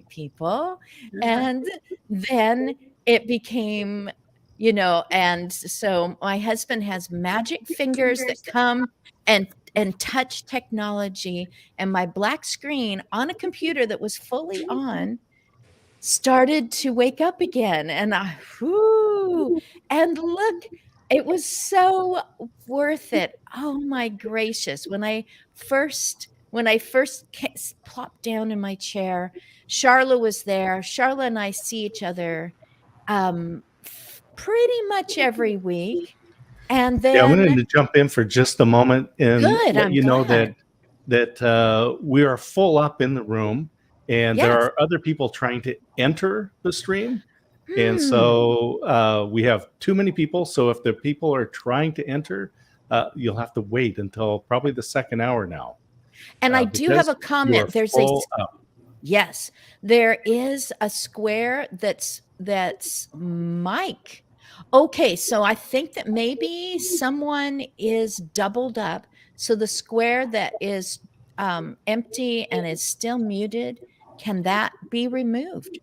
people. And then it became, and so my husband has magic fingers that come and touch technology, and my black screen on a computer that was fully on started to wake up again. And and look, it was so worth it. Oh my gracious. When I first plopped down in my chair, Charla was there. Charla and I see each other pretty much every week. And Yeah, I then, wanted to jump in for just a moment and good, let I'm you know glad. that we are full up in the room, and there Yes. are other people trying to enter the stream. And Hmm. so we have too many people. So if the people are trying to enter, you'll have to wait until probably the second hour now. And I do have Because a you are comment. full up. Yes, there is a square that's Mike. Okay, so I think that maybe someone is doubled up. So the square that is empty and is still muted, can that be removed?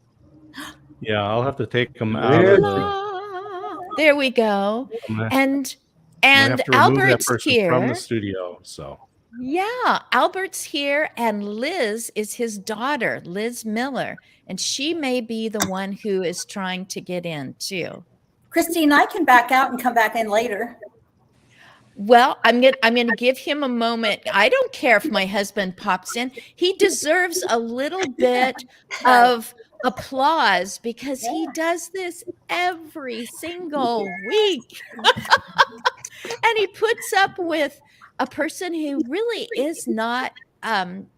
Yeah, I'll have to take them out of the. There we go. I'm gonna And have to remove that Albert's person from the here. studio. So Yeah, Albert's here, and Liz is his daughter, Liz Miller, and she may be the one who is trying to get in too. Christine, I can back out and come back in later. Well, I'm gonna give him a moment. I don't care if my husband pops in. He deserves a little bit of applause because he does this every single week. And he puts up with a person who really is not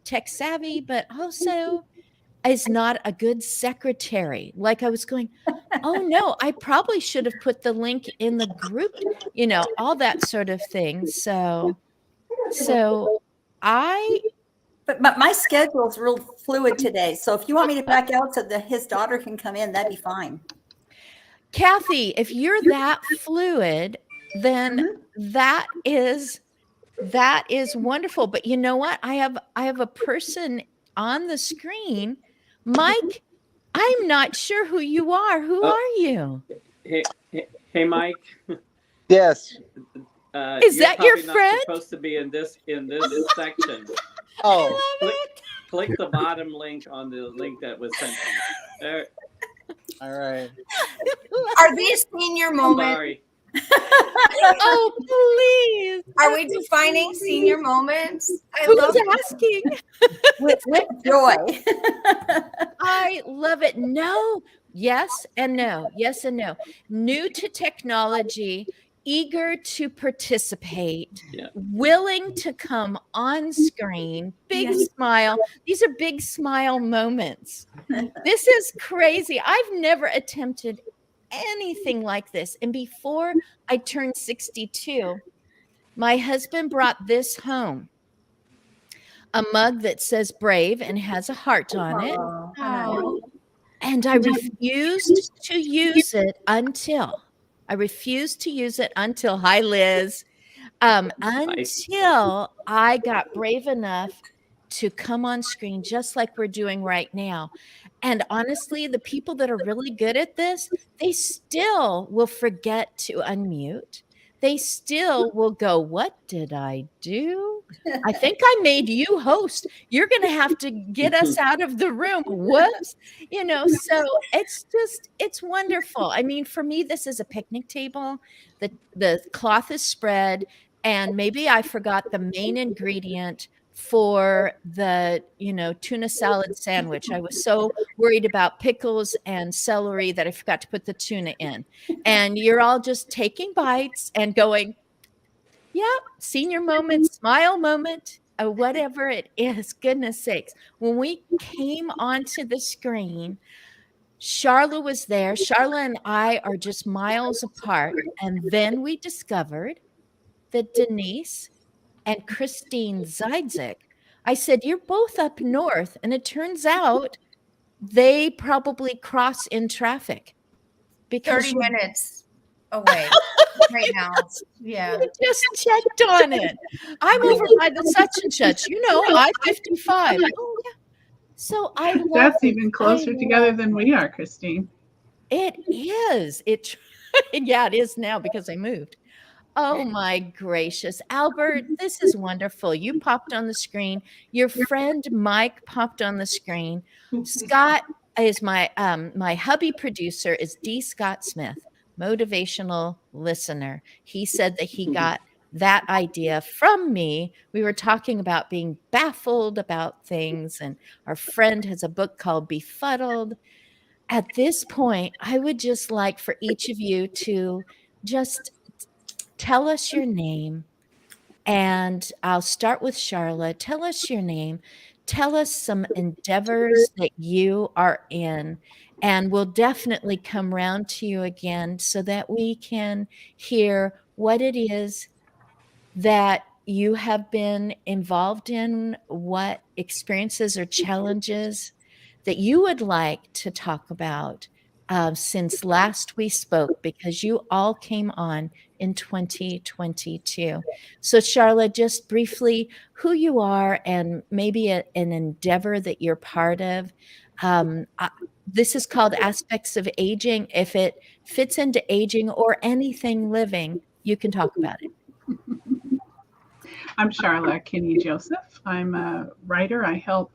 tech savvy, but also is not a good secretary. Like I was going, oh no, I probably should have put the link in the group, all that sort of thing. So But my schedule is real fluid today. So if you want me to back out so that his daughter can come in, that'd be fine. Kathy, if you're that fluid, then that is wonderful. But you know what? I have a person on the screen. Mike, I'm not sure who you are. Who are you? Hey, Mike. Yes. Is that your friend? Not supposed to be in this section. Oh. Click the bottom link on the link that was sent to you. There. All right. Are these senior moments? Sorry. Oh, please. Are we defining senior moments? Who's asking? With joy. I love it. No. Yes and no. Yes and no. New to technology, eager to participate, willing to come on screen, big smile. These are big smile moments. This is crazy. I've never attempted anything like this. And before I turned 62, my husband brought this home. A mug that says brave and has a heart on it. Oh. And I refused to use it until hi Liz, until I got brave enough to come on screen just like we're doing right now. And honestly, the people that are really good at this, they still will forget to unmute. They still will go, what did I do? I think I made you host. You're going to have to get us out of the room. Whoops. So it's wonderful. I mean, for me, this is a picnic table. The cloth is spread, and maybe I forgot the main ingredient for the tuna salad sandwich. I was so worried about pickles and celery that I forgot to put the tuna in. And you're all just taking bites and going, yep, senior moment, smile moment, or whatever it is. Goodness sakes. When we came onto the screen, Charla was there. Charla and I are just miles apart. And then we discovered that Denise and Christine Zeidzik, I said, you're both up north. And it turns out they probably cross in traffic. Because 30 minutes away right now. Yeah. You just checked on it. I'm over by the such and such, I-55. Oh, yeah. So I love That's it. even closer together love than we are, Christine. it. Is. It yeah, it is now because I moved. Oh my gracious. Albert, this is wonderful. You popped on the screen. Your friend Mike popped on the screen. Scott is my hubby producer is D. Scott Smith, motivational listener. He said that he got that idea from me. We were talking about being baffled about things, and our friend has a book called Befuddled. At this point, I would just like for each of you to just tell us your name, and I'll start with Charlotte. Tell us your name. Tell us some endeavors that you are in, and we'll definitely come round to you again so that we can hear what it is that you have been involved in, what experiences or challenges that you would like to talk about since last we spoke, because you all came on in 2022. So, Charlotte, just briefly, who you are and maybe an endeavor that you're part of. This is called Aspects of Aging. If it fits into aging or anything living, you can talk about it. I'm Charla Kinney Joseph. I'm a writer. I help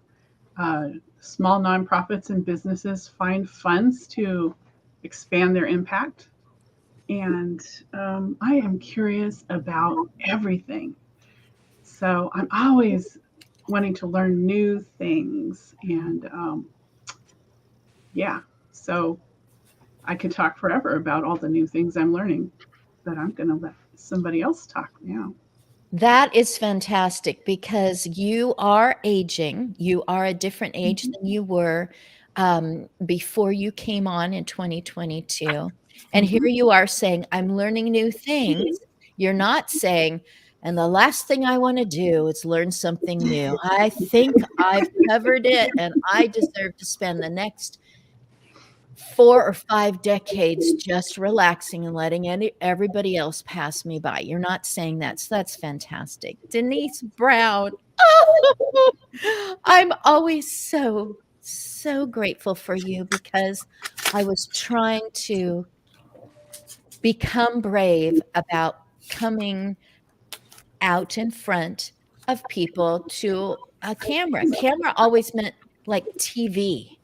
small nonprofits and businesses find funds to expand their impact. And I am curious about everything. So I'm always wanting to learn new things. And yeah, so I could talk forever about all the new things I'm learning, but I'm going to let somebody else talk now. That is fantastic because you are aging. You are a different age than you were before you came on in 2022. And here you are saying, I'm learning new things. You're not saying, and the last thing I want to do is learn something new. I think I've covered it and I deserve to spend the next 4 or 5 decades just relaxing and letting everybody else pass me by. You're not saying that, so that's fantastic. Denise Brown. I'm always so grateful for you because I was trying to become brave about coming out in front of people to a camera. Camera always meant like TV.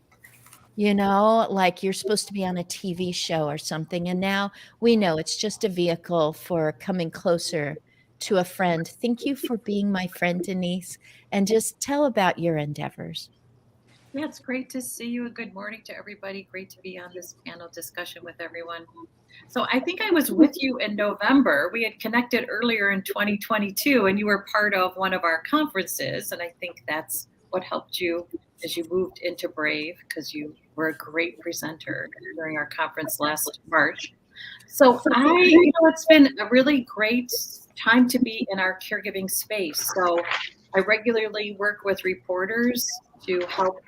Like you're supposed to be on a TV show or something. And now we know it's just a vehicle for coming closer to a friend. Thank you for being my friend, Denise. And just tell about your endeavors. Yeah, it's great to see you. And good morning to everybody. Great to be on this panel discussion with everyone. So I think I was with you in November. We had connected earlier in 2022, and you were part of one of our conferences. And I think that's what helped you as you moved into Brave, because you were a great presenter during our conference last March. So it's been a really great time to be in our caregiving space. So I regularly work with reporters to help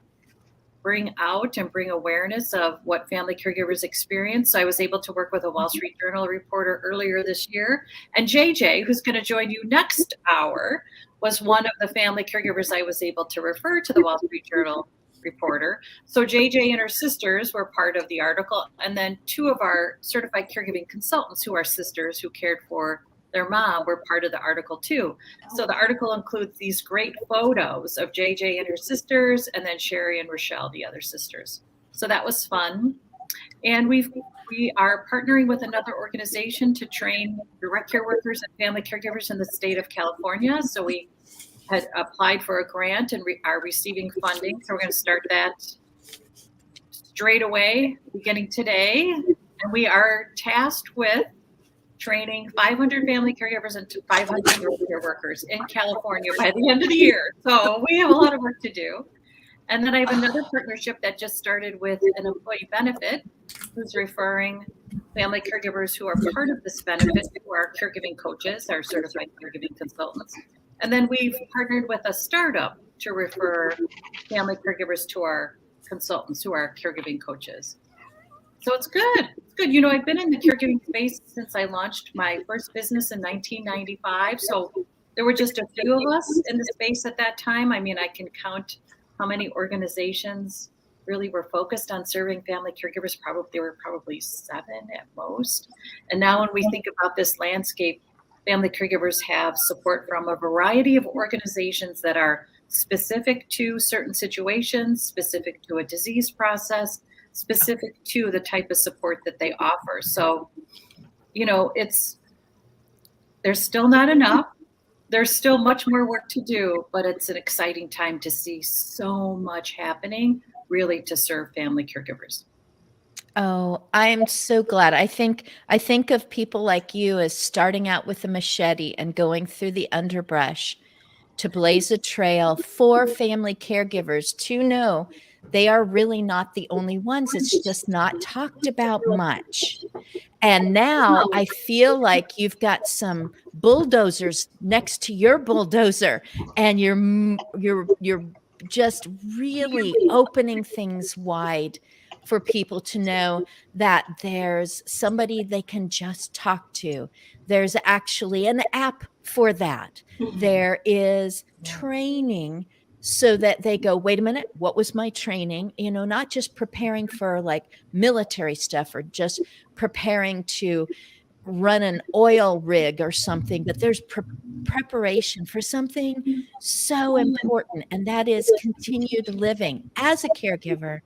bring out and bring awareness of what family caregivers experience. So I was able to work with a Wall Street Journal reporter earlier this year. And JJ, who's going to join you next hour, was one of the family caregivers I was able to refer to the Wall Street Journal reporter. So JJ and her sisters were part of the article. And then 2 of our certified caregiving consultants who are sisters who cared for their mom were part of the article too. So the article includes these great photos of JJ and her sisters, and then Sherry and Rochelle, the other sisters. So that was fun. And we are partnering with another organization to train direct care workers and family caregivers in the state of California. So we had applied for a grant and are receiving funding. So we're going to start that straight away, beginning today. And we are tasked with training 500 family caregivers and 500 care workers in California by the end of the year. So we have a lot of work to do. And then I have another partnership that just started with an employee benefit who's referring family caregivers who are part of this benefit to our caregiving coaches, our certified caregiving consultants. And then we've partnered with a startup to refer family caregivers to our consultants who are caregiving coaches. So it's good. It's good. I've been in the caregiving space since I launched my first business in 1995. So there were just a few of us in the space at that time. I mean, I can count how many organizations really were focused on serving family caregivers. There were probably 7 at most. And now when we think about this landscape, family caregivers have support from a variety of organizations that are specific to certain situations, specific to a disease process, specific to the type of support that they offer. So, you know, there's still not enough. There's still much more work to do, but it's an exciting time to see so much happening really to serve family caregivers. Oh, I'm so glad. I think of people like you as starting out with a machete and going through the underbrush to blaze a trail for family caregivers to know they are really not the only ones. It's just not talked about much. And now I feel like you've got some bulldozers next to your bulldozer, and you're just really opening things wide for people to know that there's somebody they can just talk to. There's actually an app for that. There is training so that they go, wait a minute, what was my training? You know, not just preparing for like military stuff or just preparing to run an oil rig or something, but there's preparation for something so important, and that is continued living as a caregiver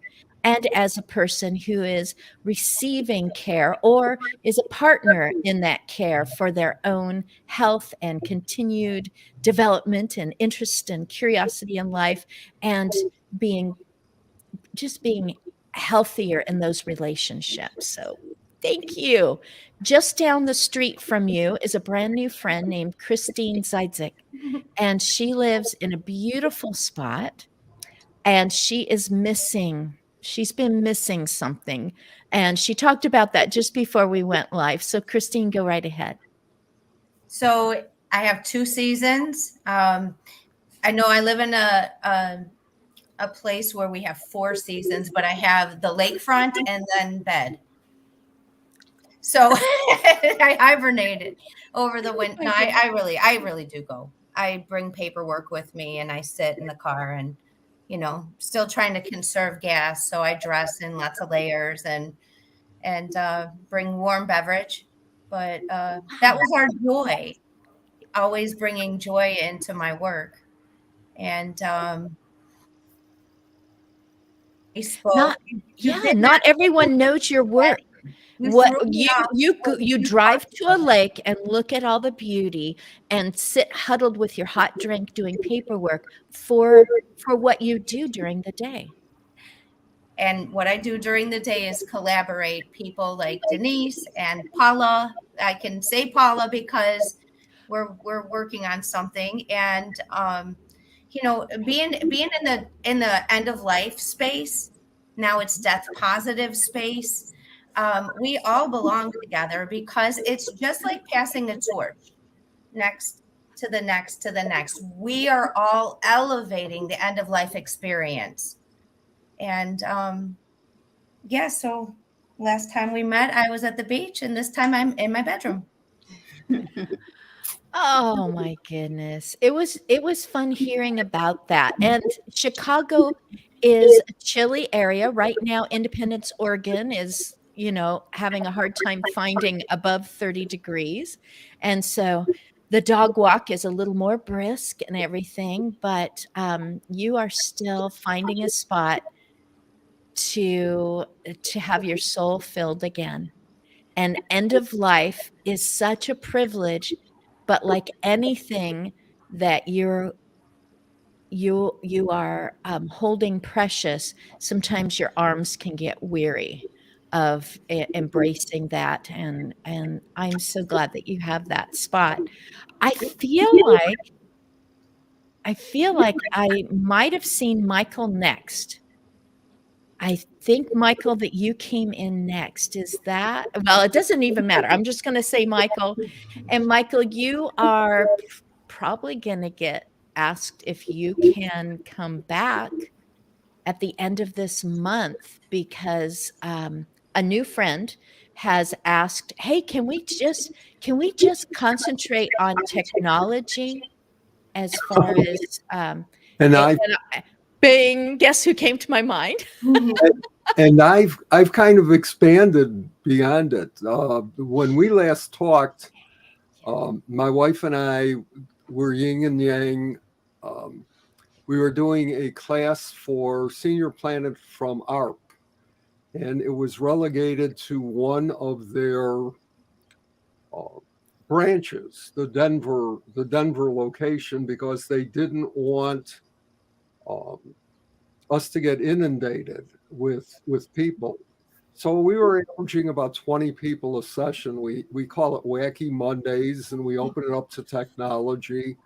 and as a person who is receiving care or is a partner in that care for their own health and continued development and interest and curiosity in life, and being healthier in those relationships. So thank you. Just down the street from you is a brand new friend named Christine Zeidzik, and she lives in a beautiful spot, and she's been missing something. And she talked about that just before we went live. So Christine, go right ahead. So I have 2 seasons. I know I live in a place where we have 4 seasons, but I have the lakefront and then bed. So I hibernated over the winter. No, I really do go. I bring paperwork with me and I sit in the car and, you know, still trying to conserve gas. So I dress in lots of layers and bring warm beverage. But that was our joy, always bringing joy into my work. And not everyone knows your work. What you drive to a lake and look at all the beauty and sit huddled with your hot drink doing paperwork for what you do during the day. And what I do during the day is collaborate people like Denise and Paula. I can say Paula because we're working on something. And you know, being in the end of life space, now it's death positive space. We all belong together because it's just like passing a torch next to the next to the next. We are all elevating the end of life experience. And so last time we met, I was at the beach, and this time I'm in my bedroom. Oh my goodness. It was fun hearing about that. And Chicago is a chilly area right now. Independence, Oregon is, you know, having a hard time finding above 30 degrees. And so the dog walk is a little more brisk and everything, but you are still finding a spot to have your soul filled again. And end of life is such a privilege, but like anything that you are holding precious, sometimes your arms can get weary of embracing that. And I'm so glad that you have that spot. I feel like I might have seen Michael next. I think, Michael, that you came in next. Is that? Well, it doesn't even matter. I'm just going to say Michael. And Michael, you are probably going to get asked if you can come back at the end of this month, because a new friend has asked, hey, can we just concentrate on technology as far as Bing, guess who came to my mind? And I've kind of expanded beyond it. When we last talked, my wife and I were yin and yang. We were doing a class for Senior Planet from ARP, and it was relegated to one of their branches, the Denver location, because they didn't want us to get inundated with people. So we were averaging about 20 people a session. We call it Wacky Mondays, and we open it up to technology.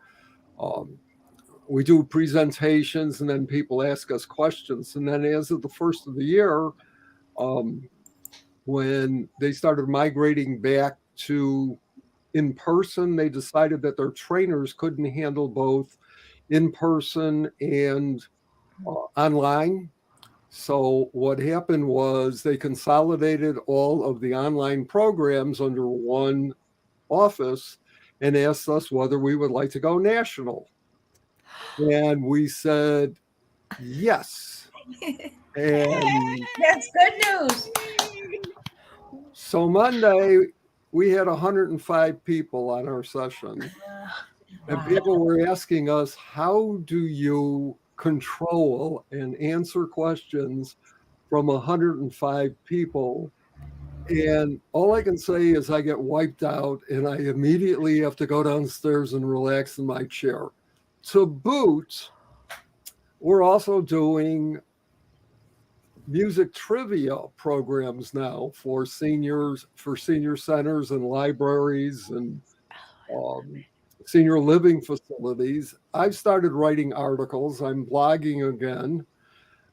We do presentations, and then people ask us questions. And then as of the first of the year, when they started migrating back to in person, they decided that their trainers couldn't handle both in person and online. So what happened was they consolidated all of the online programs under one office and asked us whether we would like to go national. And we said yes. And That's good news. so Monday, we had 105 people on our session. And people were asking us, how do you control and answer questions from 105 people? And all I can say is I get wiped out and I immediately have to go downstairs and relax in my chair. To boot, we're also doing music trivia programs now for seniors, for senior centers and libraries and senior living facilities. I've started writing articles. I'm blogging again.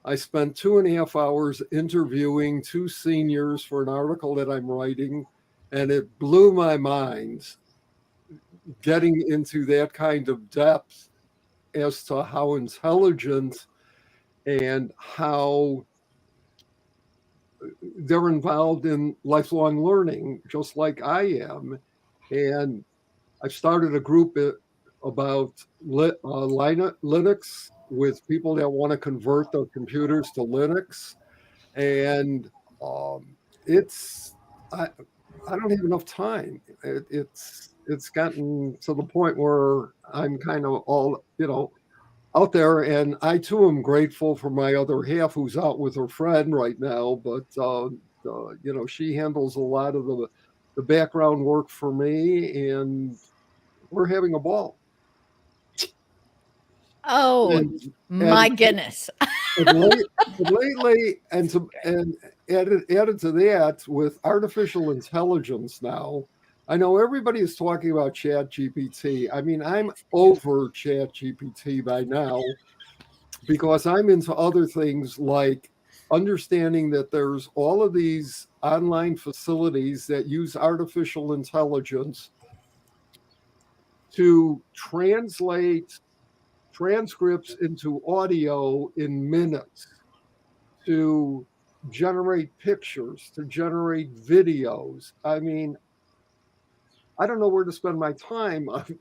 I spent 2.5 hours interviewing 2 seniors for an article that I'm writing, and it blew my mind getting into that kind of depth as to how intelligent and how they're involved in lifelong learning, just like I am. And I've started a group about Linux with people that want to convert their computers to Linux. And I don't have enough time. It's gotten to the point where I'm kind of all, out there, and I too am grateful for my other half who's out with her friend right now. But she handles a lot of the background work for me, and we're having a ball. Oh, my goodness. Lately, and added to that, with artificial intelligence now, I know everybody is talking about Chat GPT. I mean, I'm over Chat GPT by now because I'm into other things like understanding that there's all of these online facilities that use artificial intelligence to translate transcripts into audio in minutes, to generate pictures, to generate videos. I mean, I don't know where to spend my time, 1,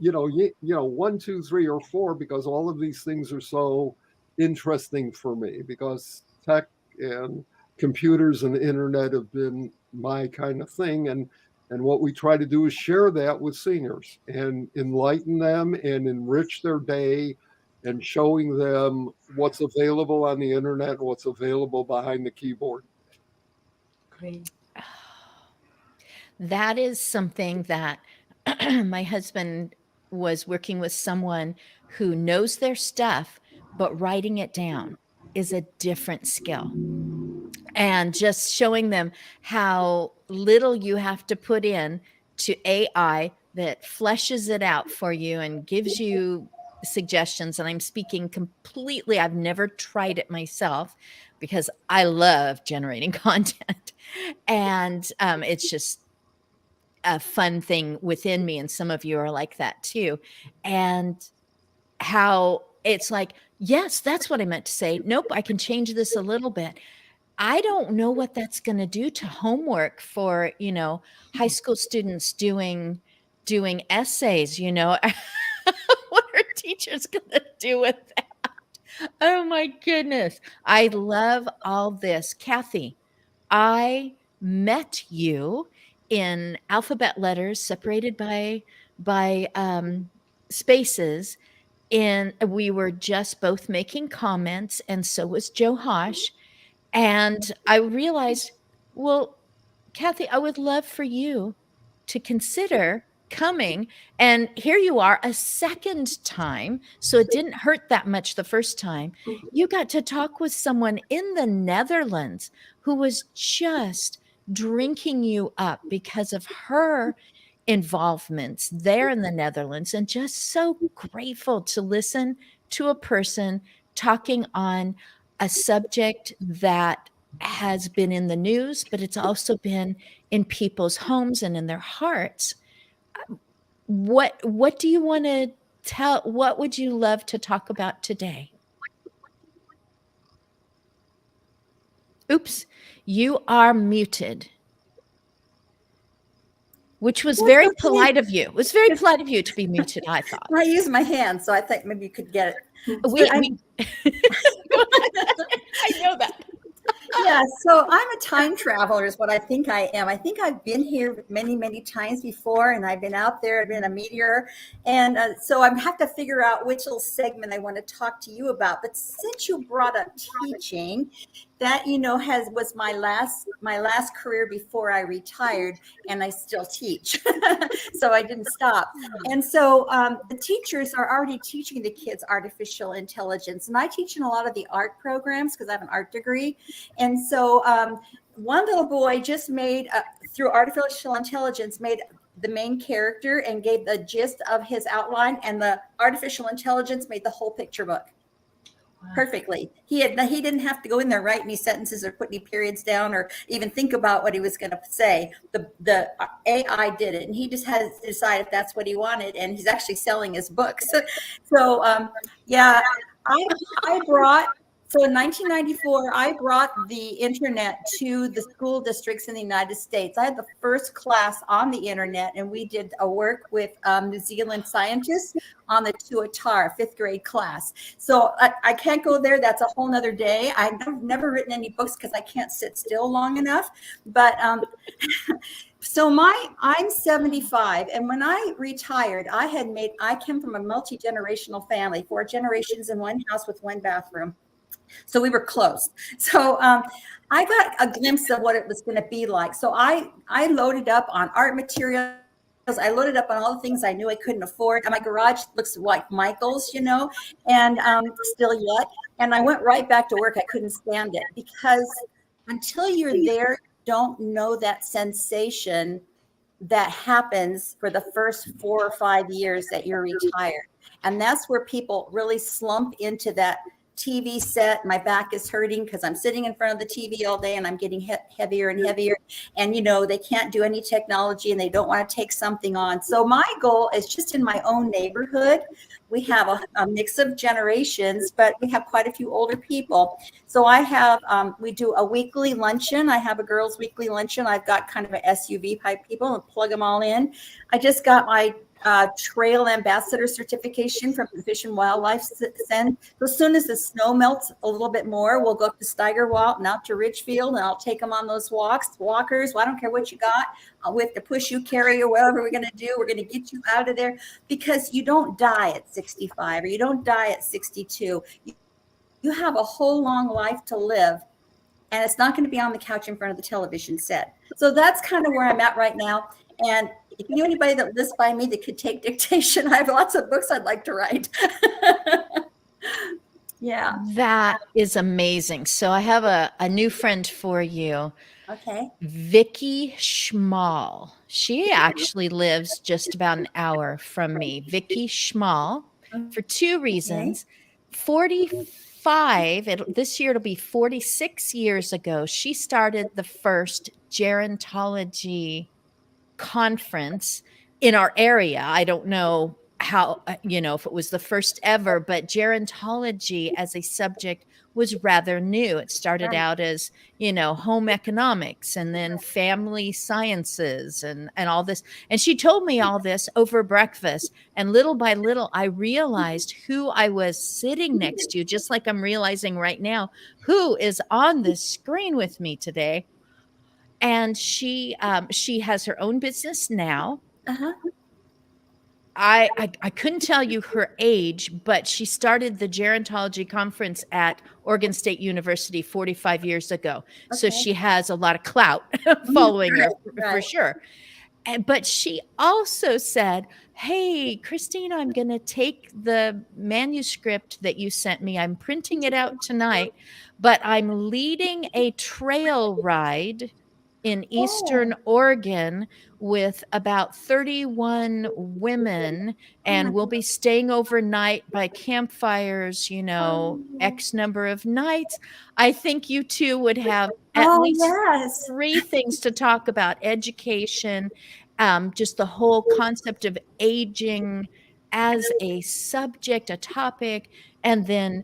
2, 3, or 4, because all of these things are so interesting for me, because tech and computers and the internet have been my kind of thing. And what we try to do is share that with seniors and enlighten them and enrich their day and showing them what's available on the internet and what's available behind the keyboard. Great. That is something that my husband was working with someone who knows their stuff, but writing it down is a different skill. And just showing them how little you have to put in to AI that fleshes it out for you and gives you suggestions. And I'm speaking completely, I've never tried it myself because I love generating content. And it's just a fun thing within me. And some of you are like that too. And how it's like, yes, that's what I meant to say. Nope, I can change this a little bit. I don't know what that's going to do to homework for, high school students doing essays, what are teachers going to do with that? Oh my goodness. I love all this. Kathy, I met you in alphabet letters separated by spaces. And we were just both making comments, and so was Joe Hosh. And I realized, well, Kathy, I would love for you to consider coming. And here you are a second time. So it didn't hurt that much the first time. You got to talk with someone in the Netherlands who was just drinking you up because of her involvements there in the Netherlands, and just so grateful to listen to a person talking on a subject that has been in the news, but it's also been in people's homes and in their hearts. What do you want to tell? What would you love to talk about today? Oops, you are muted. Which was very polite of you. It was very polite of you to be muted, I thought. I use my hand, so I think maybe you could get it. We I know that. Yeah, so I'm a time traveler is what I think I am. I think I've been here many, many times before, and I've been out there, I've been a meteor. And so I have to figure out which little segment I want to talk to you about. But since you brought up teaching, that, you know, was my last career before I retired, and I still teach. So I didn't stop. And so the teachers are already teaching the kids artificial intelligence. And I teach in a lot of the art programs because I have an art degree. And so one little boy just made, through artificial intelligence, made the main character and gave the gist of his outline, and the artificial intelligence made the whole picture book. Perfectly. He didn't have to go in there, write any sentences or put any periods down or even think about what he was going to say. The AI did it, and he just had to decide if that's what he wanted. And he's actually selling his books. So yeah, I brought. So in 1994, I brought the internet to the school districts in the United States. I had the first class on the internet, and we did a work with New Zealand scientists on the Tuatara 5th grade class. So I can't go there. That's a whole nother day. I've never written any books because I can't sit still long enough. But so I'm 75, and when I retired, I came from a multi-generational family, 4 generations in one house with 1 bathroom. So we were close. So I got a glimpse of what it was going to be like. So I loaded up on art materials. I loaded up on all the things I knew I couldn't afford. And my garage looks like Michael's, you know, and still yet. And I went right back to work. I couldn't stand it because until you're there, you don't know that sensation that happens for the first 4 or 5 years that you're retired. And that's where people really slump into that TV set. My back is hurting because I'm sitting in front of the TV all day and I'm getting heavier and heavier. And, you know, they can't do any technology and they don't want to take something on. So my goal is just in my own neighborhood. We have a mix of generations, but we have quite a few older people. So I have, we do a weekly luncheon. I have a girls' weekly luncheon. I've got kind of an SUV type people and plug them all in. I just got my trail ambassador certification from the Fish and Wildlife Center. So as soon as the snow melts a little bit more, we'll go up to Steigerwald and out to Richfield, and I'll take them on those walkers. Well, I don't care what you got. We have to push you, carry you, whatever we're going to do. We're going to get you out of there because you don't die at 65 or you don't die at 62. You have a whole long life to live, and it's not going to be on the couch in front of the television set. So that's kind of where I'm at right now. And if you know anybody that lives by me that could take dictation, I have lots of books I'd like to write. Yeah. That is amazing. So I have a new friend for you. Okay. Vicki Schmal. She actually lives just about an hour from me. Vicki Schmal, for 2 reasons. 45, this year it'll be 46 years ago, she started the first gerontology conference in our area. I don't know how, you know, if it was the first ever, but gerontology as a subject was rather new. It started Right. out as, home economics and then family sciences and all this. And she told me all this over breakfast. And little by little, I realized who I was sitting next to, just like I'm realizing right now, who is on this screen with me today. And she has her own business now. Uh-huh. I couldn't tell you her age, but she started the gerontology conference at Oregon State University 45 years ago. So Okay. she has a lot of clout following her for Right. sure. But she also said, "Hey, Christine, I'm going to take the manuscript that you sent me. I'm printing it out tonight, but I'm leading a trail ride in Eastern Oh, Oregon with about 31 women, oh my and we'll be staying overnight by campfires, God. X number of nights. I think you two would have at Oh, least yes. 3 things to talk about: education, just the whole concept of aging as a subject, a topic, and then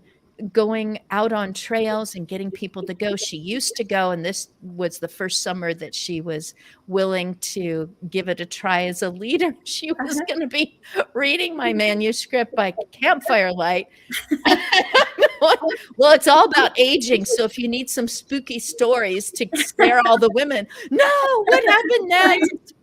going out on trails and getting people to go. She used to go, and this was the first summer that she was willing to give it a try as a leader. She was Uh-huh. going to be reading my manuscript by campfire light. Well, it's all about aging. So if you need some spooky stories to scare all the women, no, what happened next?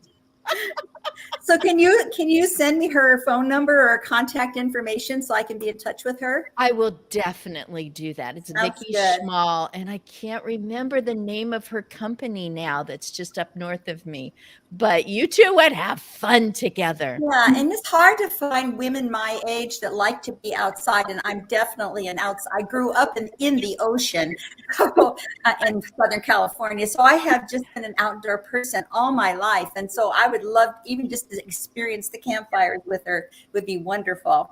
So can you send me her phone number or contact information so I can be in touch with her? I will definitely do that. It's Sounds Vicky good. Schmall, and I can't remember the name of her company now that's just up north of me. But you two would have fun together. Yeah, and it's hard to find women my age that like to be outside, and I'm definitely an outside. I grew up in the ocean in Southern California, so I have just been an outdoor person all my life, and so I would love even just to experience the campfires with her would be wonderful.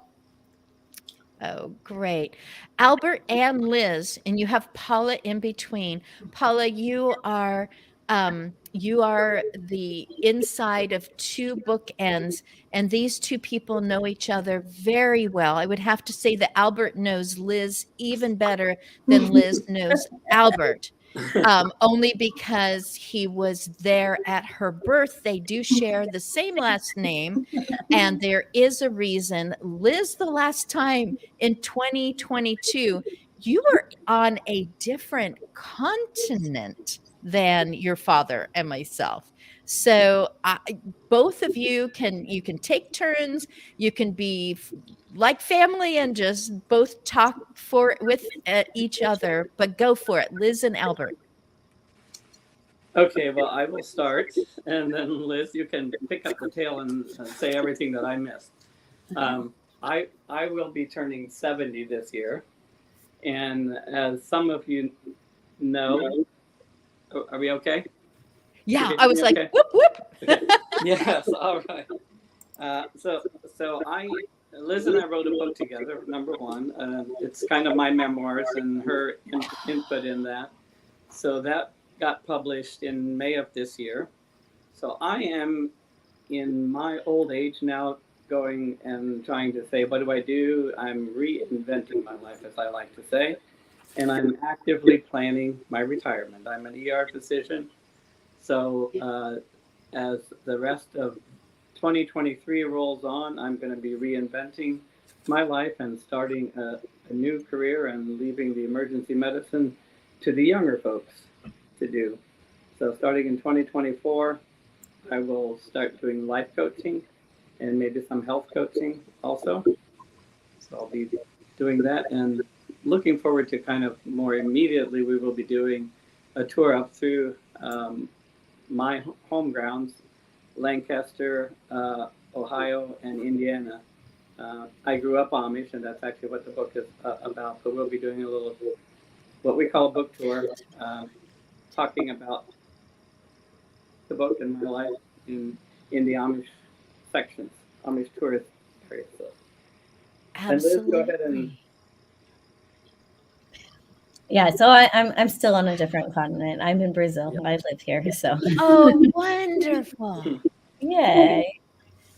Oh, great. Albert and Liz, and you have Paula in between. Paula, you are the inside of 2 bookends, and these 2 people know each other very well. I would have to say that Albert knows Liz even better than Liz knows Albert. Only because he was there at her birth. They do share the same last name, and there is a reason. Liz, the last time in 2022, you were on a different continent than your father and myself. So both of you can take turns. You can be like family and just both talk with each other, but go for it, Liz and Albert. Okay, well, I will start, and then Liz, you can pick up the tail and say everything that I missed. I will be turning 70 this year, and as some of you know, are we okay? Yeah, I was like, whoop whoop. Yes, all right. So Liz and I wrote a book together. Number one, it's kind of my memoirs and her input in that. So that got published in May of this year. So I am in my old age now, going and trying to say, what do I do? I'm reinventing my life, as I like to say, and I'm actively planning my retirement. I'm an ER physician. So as the rest of 2023 rolls on, I'm going to be reinventing my life and starting a new career and leaving the emergency medicine to the younger folks to do. So starting in 2024, I will start doing life coaching and maybe some health coaching also. So I'll be doing that, and looking forward to kind of more immediately, we will be doing a tour up through my home grounds, Lancaster, Ohio, and Indiana. I grew up Amish, and that's actually what the book is about. But we'll be doing a little, what we call a book tour, talking about the book and my life in the Amish sections, Amish tourist areas. So. Absolutely. And Liz, go ahead and. Yeah, so I'm still on a different continent. I'm in Brazil. I live here, so. Oh, wonderful. Yay.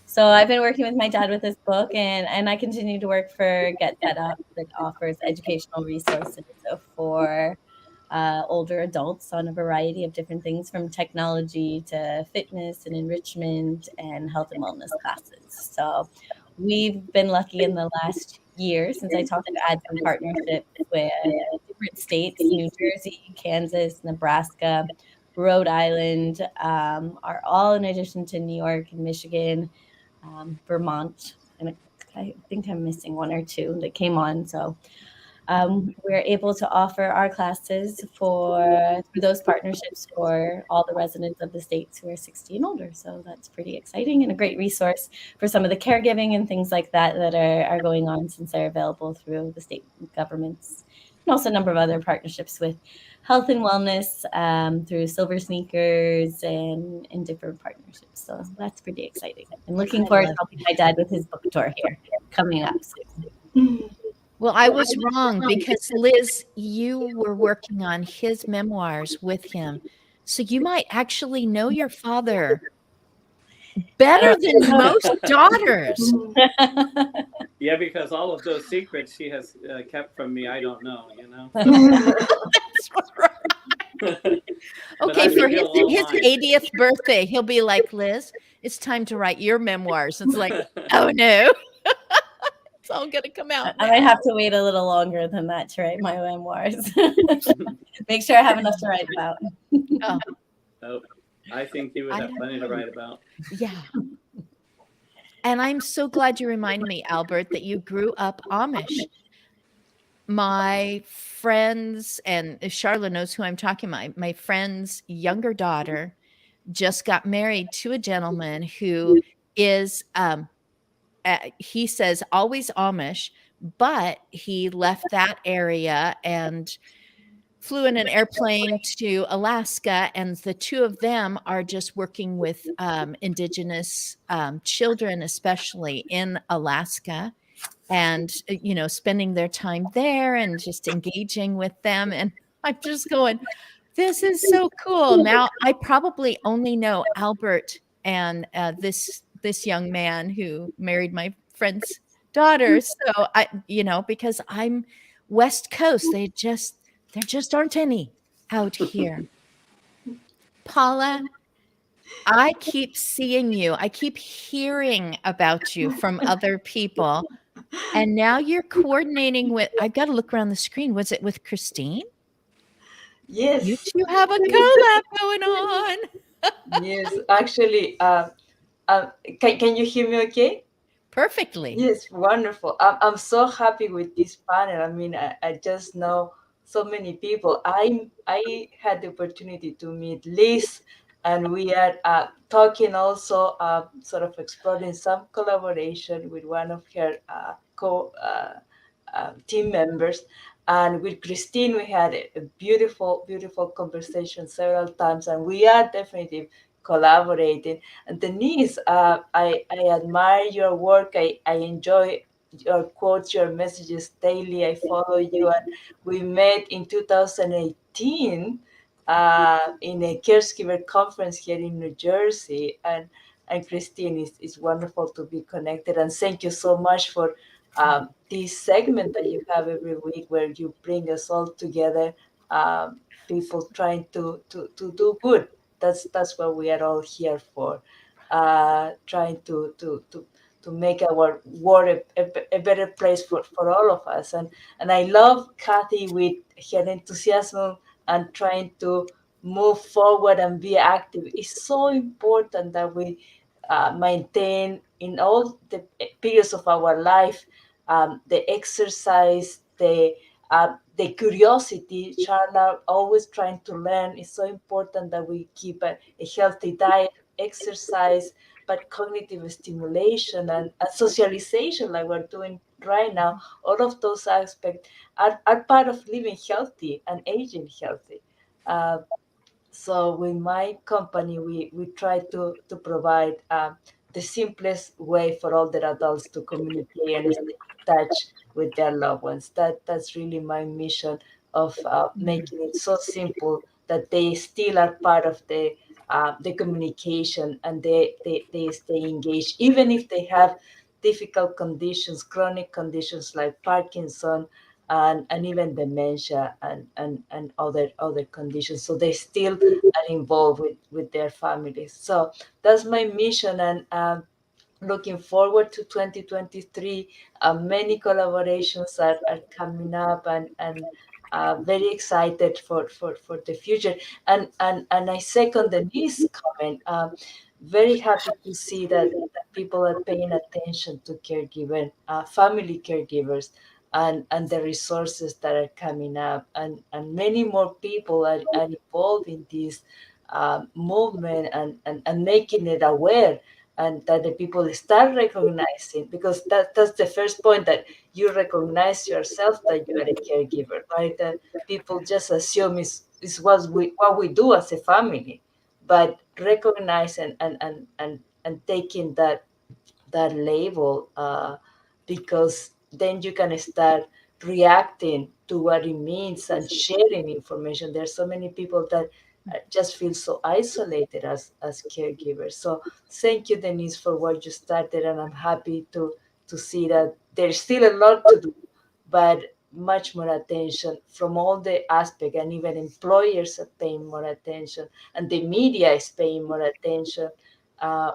So I've been working with my dad with this book, and I continue to work for Get Set Up, that offers educational resources for older adults on a variety of different things, from technology to fitness and enrichment and health and wellness classes. So we've been lucky in the last year since I talked to add some partnerships with different states: New Jersey, Kansas, Nebraska, Rhode Island, are all in addition to New York and Michigan, Vermont, and I think I'm missing one or two that came on. So we're able to offer our classes through those partnerships for all the residents of the states who are 60 and older. So that's pretty exciting and a great resource for some of the caregiving and things like that are going on, since they're available through the state governments, and also a number of other partnerships with health and wellness through Silver Sneakers and different partnerships. So that's pretty exciting. I'm looking forward to helping my dad with his book tour here coming up soon. Well, I was wrong, because Liz, you were working on his memoirs with him. So you might actually know your father better than most daughters. Yeah, because all of those secrets she has kept from me, I don't know, you know. That's right. But Okay, I for reveal all his mine. 80th birthday, he'll be like, Liz, it's time to write your memoirs. It's like, oh no. It's all going to come out. I might have to wait a little longer than that to write my memoirs. Make sure I have enough to write about. Oh, I think you would have plenty to write about. Yeah. And I'm so glad you reminded me, Albert, that you grew up Amish. My friends, and Charlotte knows who I'm talking about, my friend's younger daughter just got married to a gentleman who is, he says, always Amish, but he left that area and flew in an airplane to Alaska, and the two of them are just working with indigenous children, especially in Alaska, and spending their time there and just engaging with them. And I'm just going, this is so cool. Now I probably only know Albert and this young man who married my friend's daughter. So because I'm West Coast, there just aren't any out here. Paula, I keep seeing you. I keep hearing about you from other people. And now you're coordinating with, I've got to look around the screen. Was it with Christine? Yes. You two have a collab going on. Yes, actually, can you hear me okay? Perfectly. Yes, wonderful. I'm so happy with this panel. I mean, I just know so many people. I had the opportunity to meet Liz, and we are talking also, sort of exploring some collaboration with one of her team members. And with Christine, we had a beautiful, beautiful conversation several times, and we are definitely collaborating. And Denise, I admire your work. I enjoy your quotes, your messages daily. I follow you, and we met in 2018 in a caregiver conference here in New Jersey. And Christine, is wonderful to be connected. And thank you so much for this segment that you have every week, where you bring us all together, people trying to do good. That's what we are all here for, trying to make our world a better place for all of us. And I love Kathy with her enthusiasm and trying to move forward and be active. It's so important that we maintain in all the periods of our life, the exercise, the curiosity. Charlotte always trying to learn. It's so important that we keep a healthy diet, exercise, but cognitive stimulation and socialization, like we're doing right now. All of those aspects are part of living healthy and aging healthy. So with my company, we try to provide the simplest way for older adults to communicate and stay in touch with their loved ones. That's really my mission of making it so simple that they still are part of the the communication, and they stay engaged, even if they have difficult conditions, chronic conditions like Parkinson, and even dementia, and other conditions. So they still are involved with their families. So that's my mission, and looking forward to 2023. Many collaborations are coming up, and very excited for the future. And I second Denise's comment. Very happy to see that people are paying attention to family caregivers, and the resources that are coming up, and many more people are involved in this movement, and making it aware, and that the people start recognizing, because that's the first point, that you recognize yourself that you are a caregiver, right? That people just assume is what we do as a family, but recognize and taking that label, because then you can start reacting to what it means and sharing information. There's so many people that just feel so isolated as caregivers. So thank you, Denise, for what you started, and I'm happy to see that there's still a lot to do, but much more attention from all the aspects, and even employers are paying more attention, and the media is paying more attention,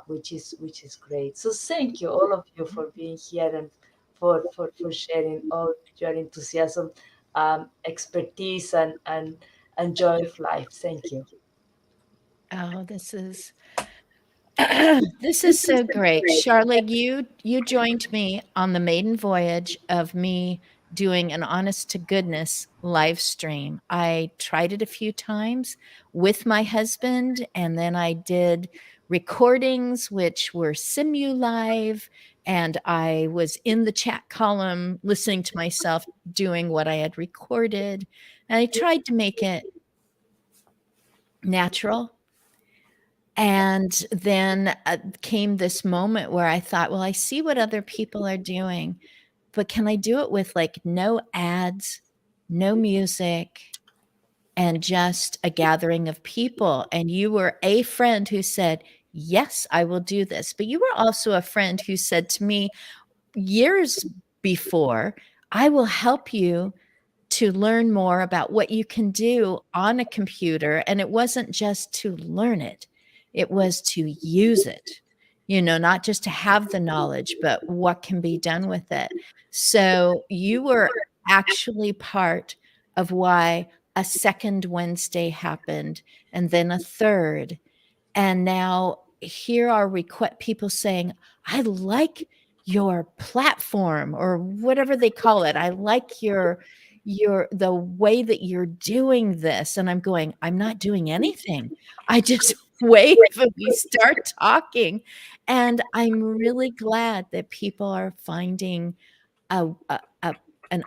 which is great. So thank you, all of you, for being here, and for sharing all your enthusiasm, expertise, and joy of life. Thank you. Oh, this is this is so great. Charlotte, you joined me on the maiden voyage of me doing an honest to goodness live stream. I tried it a few times with my husband, and then I did recordings which were simu-live, and I was in the chat column listening to myself doing what I had recorded. And I tried to make it natural. And then came this moment where I thought, well, I see what other people are doing, but can I do it with like no ads, no music, and just a gathering of people? And you were a friend who said, yes, I will do this. But you were also a friend who said to me years before, I will help you to learn more about what you can do on a computer. And it wasn't just to learn it, it was to use it, not just to have the knowledge, but what can be done with it. So you were actually part of why a second Wednesday happened, and then a third. And now here are people saying, I like your platform, or whatever they call it. I like the way that you're doing this. And I'm going, I'm not doing anything. I just wave and we start talking. And I'm really glad that people are finding an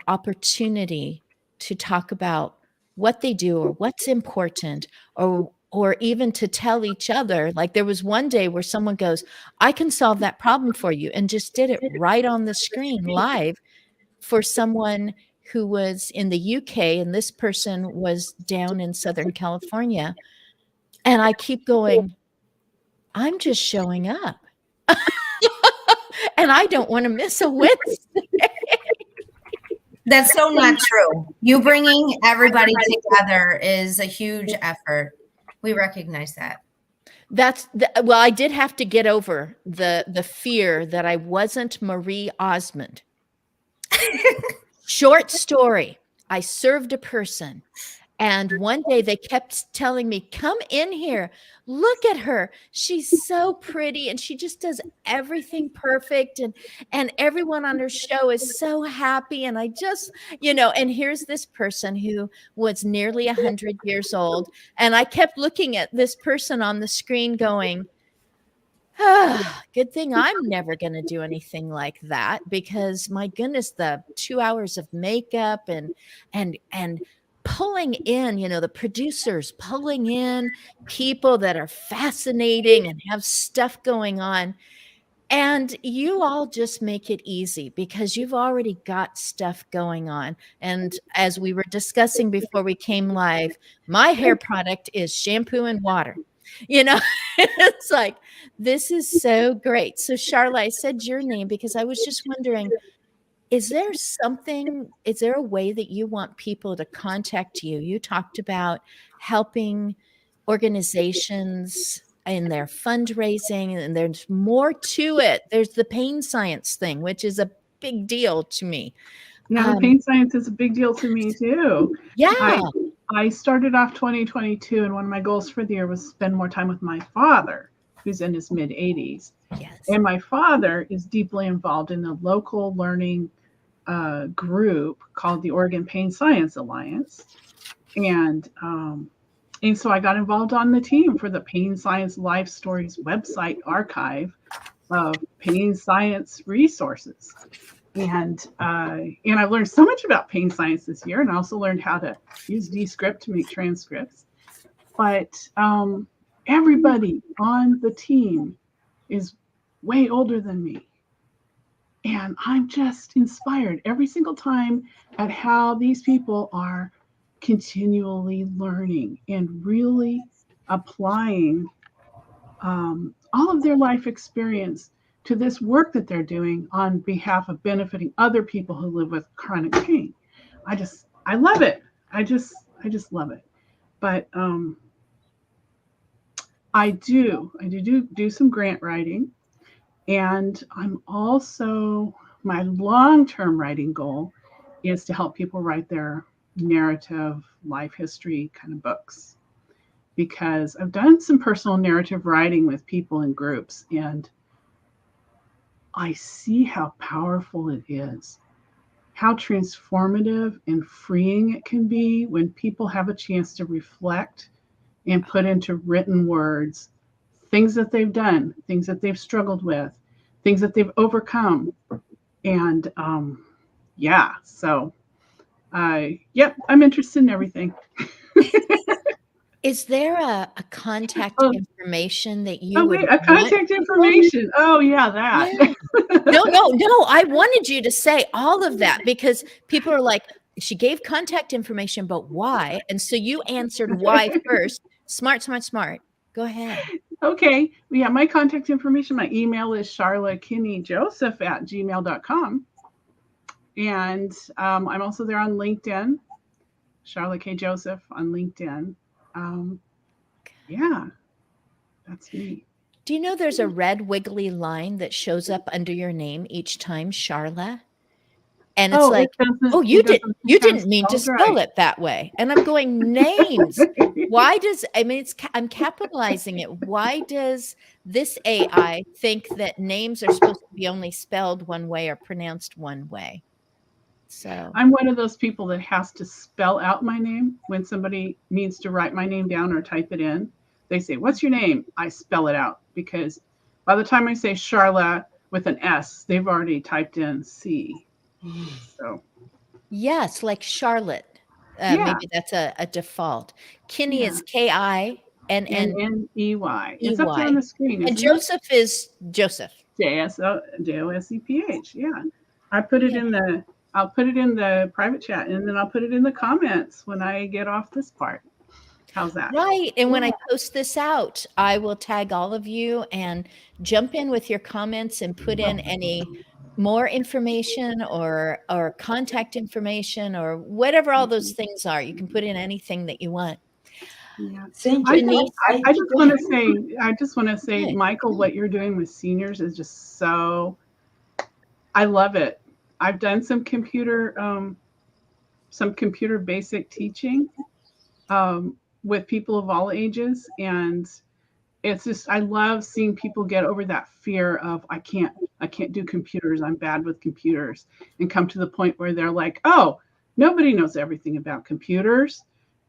opportunity to talk about what they do, or what's important, or even to tell each other. Like there was one day where someone goes, I can solve that problem for you, and just did it right on the screen live for someone who was in the UK, and this person was down in Southern California. And I keep going, I'm just showing up. And I don't want to miss a Wednesday. That's so not true. You bringing everybody together is a huge effort. We recognize that. Well, I did have to get over the fear that I wasn't Marie Osmond. Short story. I served a person, and one day they kept telling me, come in here, look at her, she's so pretty, and she just does everything perfect, and everyone on her show is so happy. And I just, and here's this person who was nearly 100 years old, and I kept looking at this person on the screen going, good thing I'm never going to do anything like that, because my goodness, the 2 hours of makeup and pulling in, the producers pulling in people that are fascinating and have stuff going on. And you all just make it easy because you've already got stuff going on. And as we were discussing before we came live, my hair product is shampoo and water. You know, it's like, this is so great. So Charla, I said your name because I was just wondering, is there a way that you want people to contact you? You talked about helping organizations in their fundraising, and there's more to it. There's the pain science thing, which is a big deal to me. Yeah, the pain science is a big deal to me too. Yeah. I started off 2022, and one of my goals for the year was spend more time with my father, who's in his mid 80s. Yes. And my father is deeply involved in a local learning group called the Oregon Pain Science Alliance. And so I got involved on the team for the Pain Science Life Stories website archive of pain science resources. And I've learned so much about pain science this year, and I also learned how to use Descript to make transcripts. But everybody on the team is way older than me. And I'm just inspired every single time at how these people are continually learning and really applying all of their life experience to this work that they're doing on behalf of benefiting other people who live with chronic pain. I love it. I just love it. But I do some grant writing, and I'm also, my long-term writing goal is to help people write their narrative life history kind of books, because I've done some personal narrative writing with people in groups, and I see how powerful it is, how transformative and freeing it can be when people have a chance to reflect and put into written words things that they've done, things that they've struggled with, things that they've overcome. And so I'm interested in everything. Is there a contact information that you contact information? Oh yeah, that. Yeah. No, I wanted you to say all of that, because people are like, she gave contact information, but why? And so you answered why first. Smart. Go ahead. Okay. Yeah, my contact information, my email is charlakinneyjoseph@gmail.com. And I'm also there on LinkedIn, Charla K. Joseph on LinkedIn. That's me. Do you know there's a red wiggly line that shows up under your name each time, Charla? And it's you didn't mean to spell it that way. And I'm going, names. I'm capitalizing it. Why does this AI think that names are supposed to be only spelled one way or pronounced one way? So I'm one of those people that has to spell out my name when somebody needs to write my name down or type it in. They say, "What's your name?" I spell it out, because by the time I say Charla with an S, they've already typed in C. So yes, like Charlotte. Maybe that's a default. Kinney is KINNEY. It's up there on the screen. And Joseph is Joseph. JOSEPH. Yeah. I'll put it in the private chat, and then I'll put it in the comments when I get off this part. How's that? Right. And when I post this out, I will tag all of you and jump in with your comments and put in any more information or contact information or whatever all those things are. You can put in anything that you want. Yeah. I just want to say, Michael, what you're doing with seniors is just so, I love it. I've done some computer basic teaching with people of all ages, and it's just, I love seeing people get over that fear of I can't do computers, I'm bad with computers, and come to the point where they're like, oh, nobody knows everything about computers,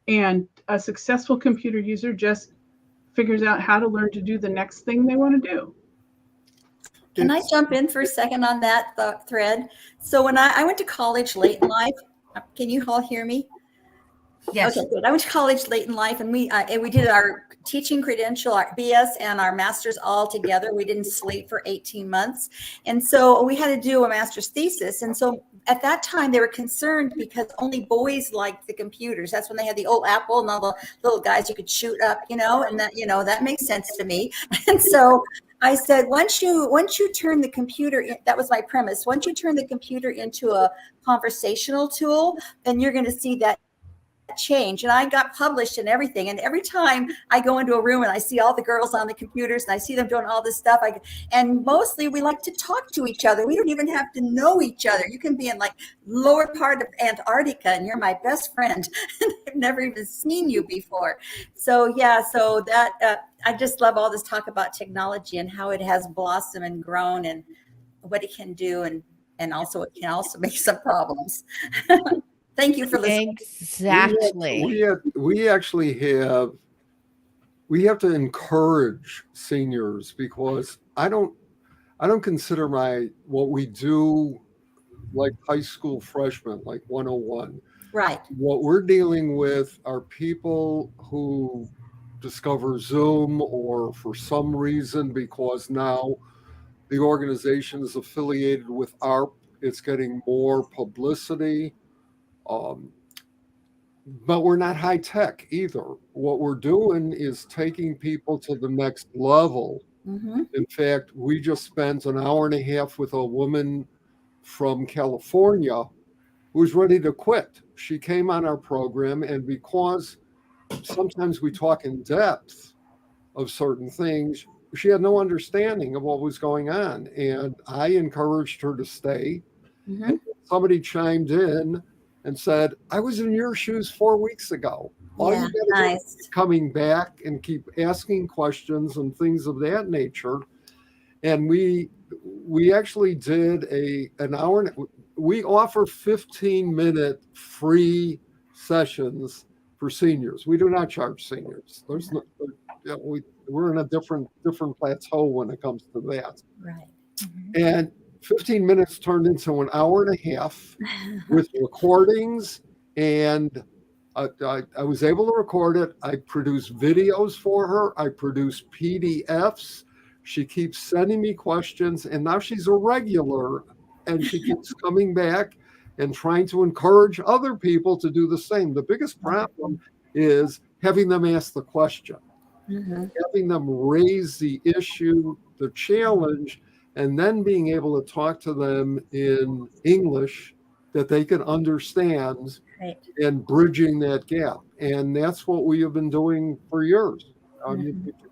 and a successful computer user just figures out how to learn to do the next thing they want to do. Can I jump in for a second on that thread? So when I went to college late in life, can you all hear me? Yes. Okay, good. I went to college late in life, and we did our teaching credential, our BS and our master's all together. We didn't sleep for 18 months, and so we had to do a master's thesis. And so at that time, they were concerned because only boys liked the computers. That's when they had the old Apple and all the little guys you could shoot up, and that makes sense to me. And so I said, once you turn the computer, that was my premise. Once you turn the computer into a conversational tool, then you're going to see that change. And I got published and everything. And every time I go into a room and I see all the girls on the computers and I see them doing all this stuff, and mostly we like to talk to each other. We don't even have to know each other. You can be in like lower part of Antarctica and you're my best friend. I've never even seen you before. So that I just love all this talk about technology and how it has blossomed and grown and what it can do, and also it can also make some problems. Thank you for listening. Exactly. We actually have to encourage seniors, because I don't consider what we do like high school freshmen, like 101. Right. What we're dealing with are people who discover Zoom, or for some reason, because now the organization is affiliated with ARP, it's getting more publicity. But we're not high tech either. What we're doing is taking people to the next level. Mm-hmm. In fact, we just spent an hour and a half with a woman from California who was ready to quit. She came on our program, and because sometimes we talk in depth of certain things, she had no understanding of what was going on. And I encouraged her to stay. Mm-hmm. And somebody chimed in and said, I was in your shoes 4 weeks ago. All you got to do is coming back and keep asking questions and things of that nature. And we actually did an hour. We offer 15-minute free sessions for seniors. We do not charge seniors. There's no, we're in a different plateau when it comes to that. Right. Mm-hmm. And 15 minutes turned into an hour and a half with recordings, and I was able to record it. I produced videos for her. I produced PDFs. She keeps sending me questions, and now she's a regular, and she keeps coming back and trying to encourage other people to do the same. The biggest problem is having them ask the question, having them raise the issue, the challenge, and then being able to talk to them in English that they can understand, and bridging that gap. And that's what we have been doing for years.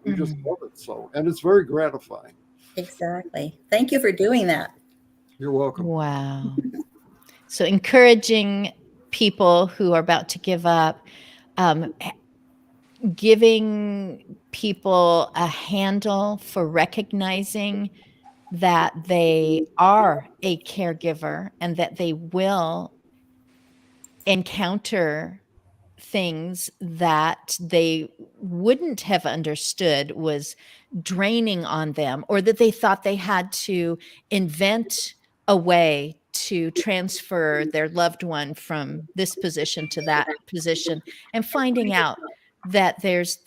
We just love it so, and it's very gratifying. Exactly. Thank you for doing that. You're welcome. Wow. So encouraging people who are about to give up, giving people a handle for recognizing that they are a caregiver and that they will encounter things that they wouldn't have understood was draining on them, or that they thought they had to invent a way to transfer their loved one from this position to that position, and finding out that there's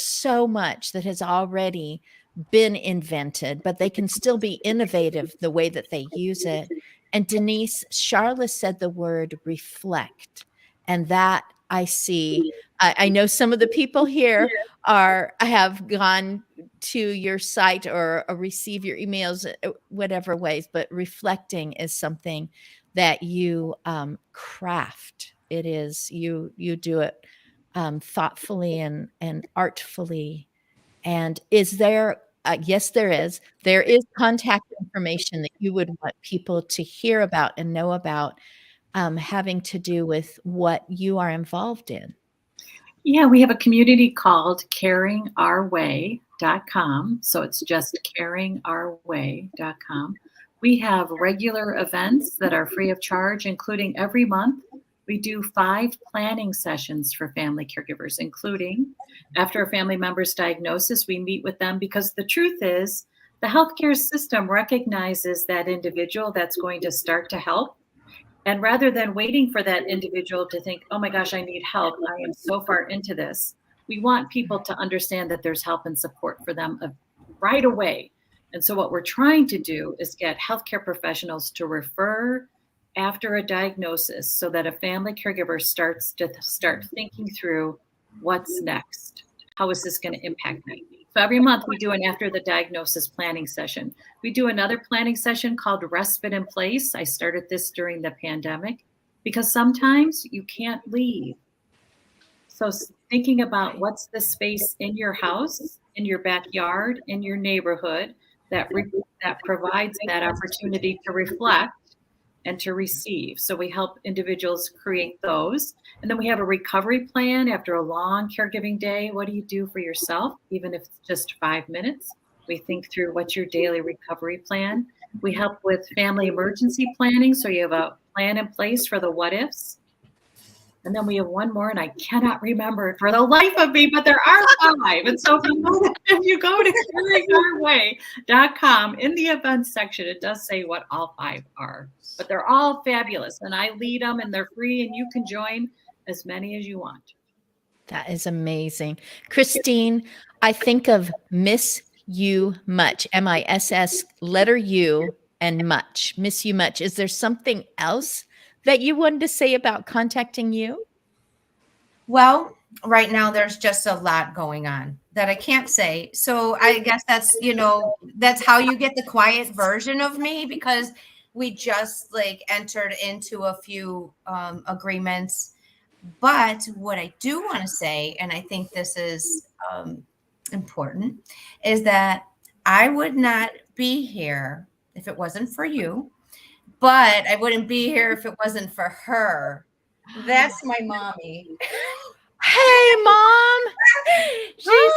so much that has already been invented, but they can still be innovative the way that they use it. And Denise, Charla said the word reflect. And that I see, I know some of the people here have gone to your site or receive your emails, whatever ways, but reflecting is something that you craft. It is, you do it thoughtfully and artfully. And is there, yes, there is contact information that you would want people to hear about and know about, having to do with what you are involved in? Yeah, we have a community called caringourway.com. So it's just caringourway.com. We have regular events that are free of charge, including every month. We do 5 planning sessions for family caregivers, including after a family member's diagnosis, we meet with them, because the truth is the healthcare system recognizes that individual that's going to start to help. And rather than waiting for that individual to think, oh my gosh, I need help, I am so far into this, we want people to understand that there's help and support for them right away. And so what we're trying to do is get healthcare professionals to refer after a diagnosis so that a family caregiver starts thinking through what's next. How is this going to impact me? So every month we do an after the diagnosis planning session. We do another planning session called Respite in Place. I started this during the pandemic because sometimes you can't leave. So thinking about what's the space in your house, in your backyard, in your neighborhood that provides that opportunity to reflect and to receive. So we help individuals create those. And then we have a recovery plan after a long caregiving day. What do you do for yourself, even if it's just 5 minutes? We think through what's your daily recovery plan. We help with family emergency planning. So you have a plan in place for the what ifs. And then we have one more, and I cannot remember it for the life of me, but there are 5. And so if you go to caringourway.com, in the events section, it does say what all 5 are. But they're all fabulous, and I lead them, and they're free, and you can join as many as you want. That is amazing. Christine, I think of Miss You Much, MISS, letter U, and much. Miss You Much. Is there something else that you wanted to say about contacting you? Well, right now there's just a lot going on that I can't say. So I guess that's, that's how you get the quiet version of me, because we just entered into a few agreements. But what I do want to say, and I think this is important, is that I would not be here if it wasn't for you. But I wouldn't be here if it wasn't for her. That's my mommy. Hey, Mom. She's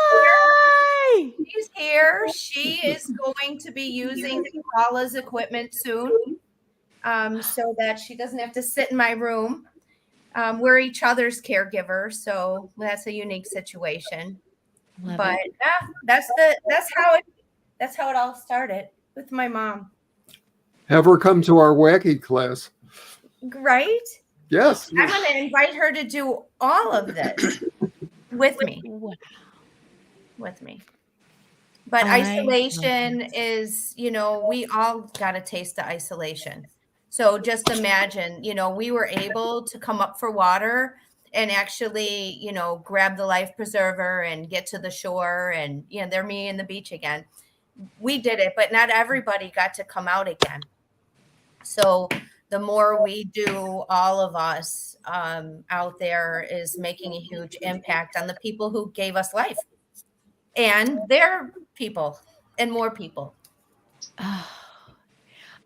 here. She is going to be using Paula's equipment soon, so that she doesn't have to sit in my room. We're each other's caregiver, so that's a unique situation. But that's how it all started with my mom. Have her come to our wacky class. Right? Yes. I'm going to invite her to do all of this with me. But isolation is, we all got a taste of isolation. So just imagine, we were able to come up for water and actually, grab the life preserver and get to the shore, and, they're me and the beach again. We did it, but not everybody got to come out again. So the more we do, all of us out there, is making a huge impact on the people who gave us life and their people and more people. Oh,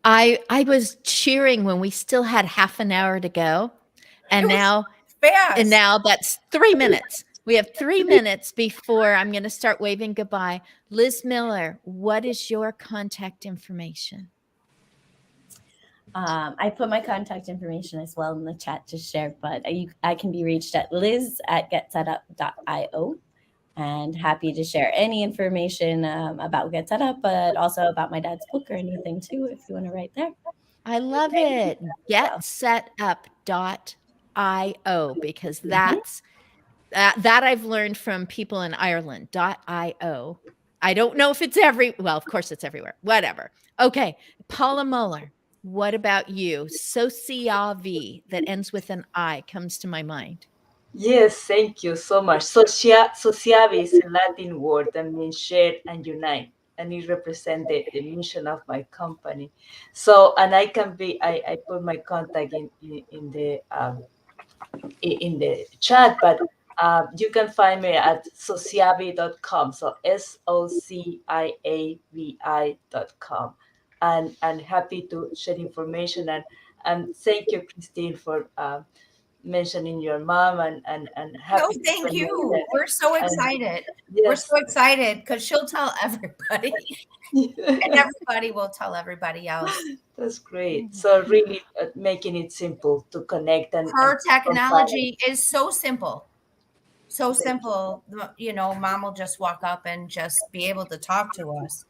I was cheering when we still had half an hour to go. And now that's 3 minutes. We have 3 minutes before I'm going to start waving goodbye. Liz Miller, what is your contact information? I put my contact information as well in the chat to share, but I can be reached at liz@getsetup.io, and happy to share any information about Get Set Up, but also about my dad's book or anything too, if you want to write there. I love it. Getsetup.io, because that's that I've learned from people in Ireland. .io. I don't know if it's well, of course it's everywhere. Whatever. Okay. Paula Muller, what about you? Sociavi, that ends with an I, comes to my mind. Yes, thank you so much. Sociavi is a Latin word that means share and unite, and it represents the mission of my company. So, and I put my contact in the chat, but you can find me at sociavi.com. So sociavi.com, and happy to share information, and thank you, Christine, for mentioning your mom, and happy. No, thank you. We're so excited. Yes. We're so excited because she'll tell everybody, and everybody will tell everybody else. That's great. So really making it simple to connect, and her technology is so simple. So simple. Mom will just walk up and just be able to talk to us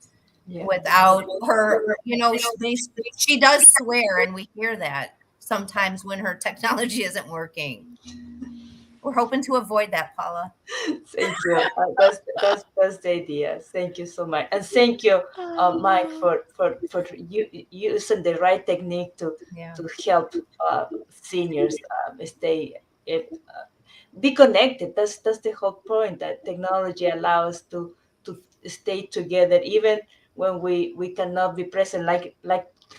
without her. She does swear, and we hear that. sometimes when her technology isn't working. We're hoping to avoid that, Paula. Thank you. That's the idea. Thank you so much, and thank you, Mike, for using the right technique to help seniors stay be connected. That's the whole point. That technology allows us to stay together even when we cannot be present. Like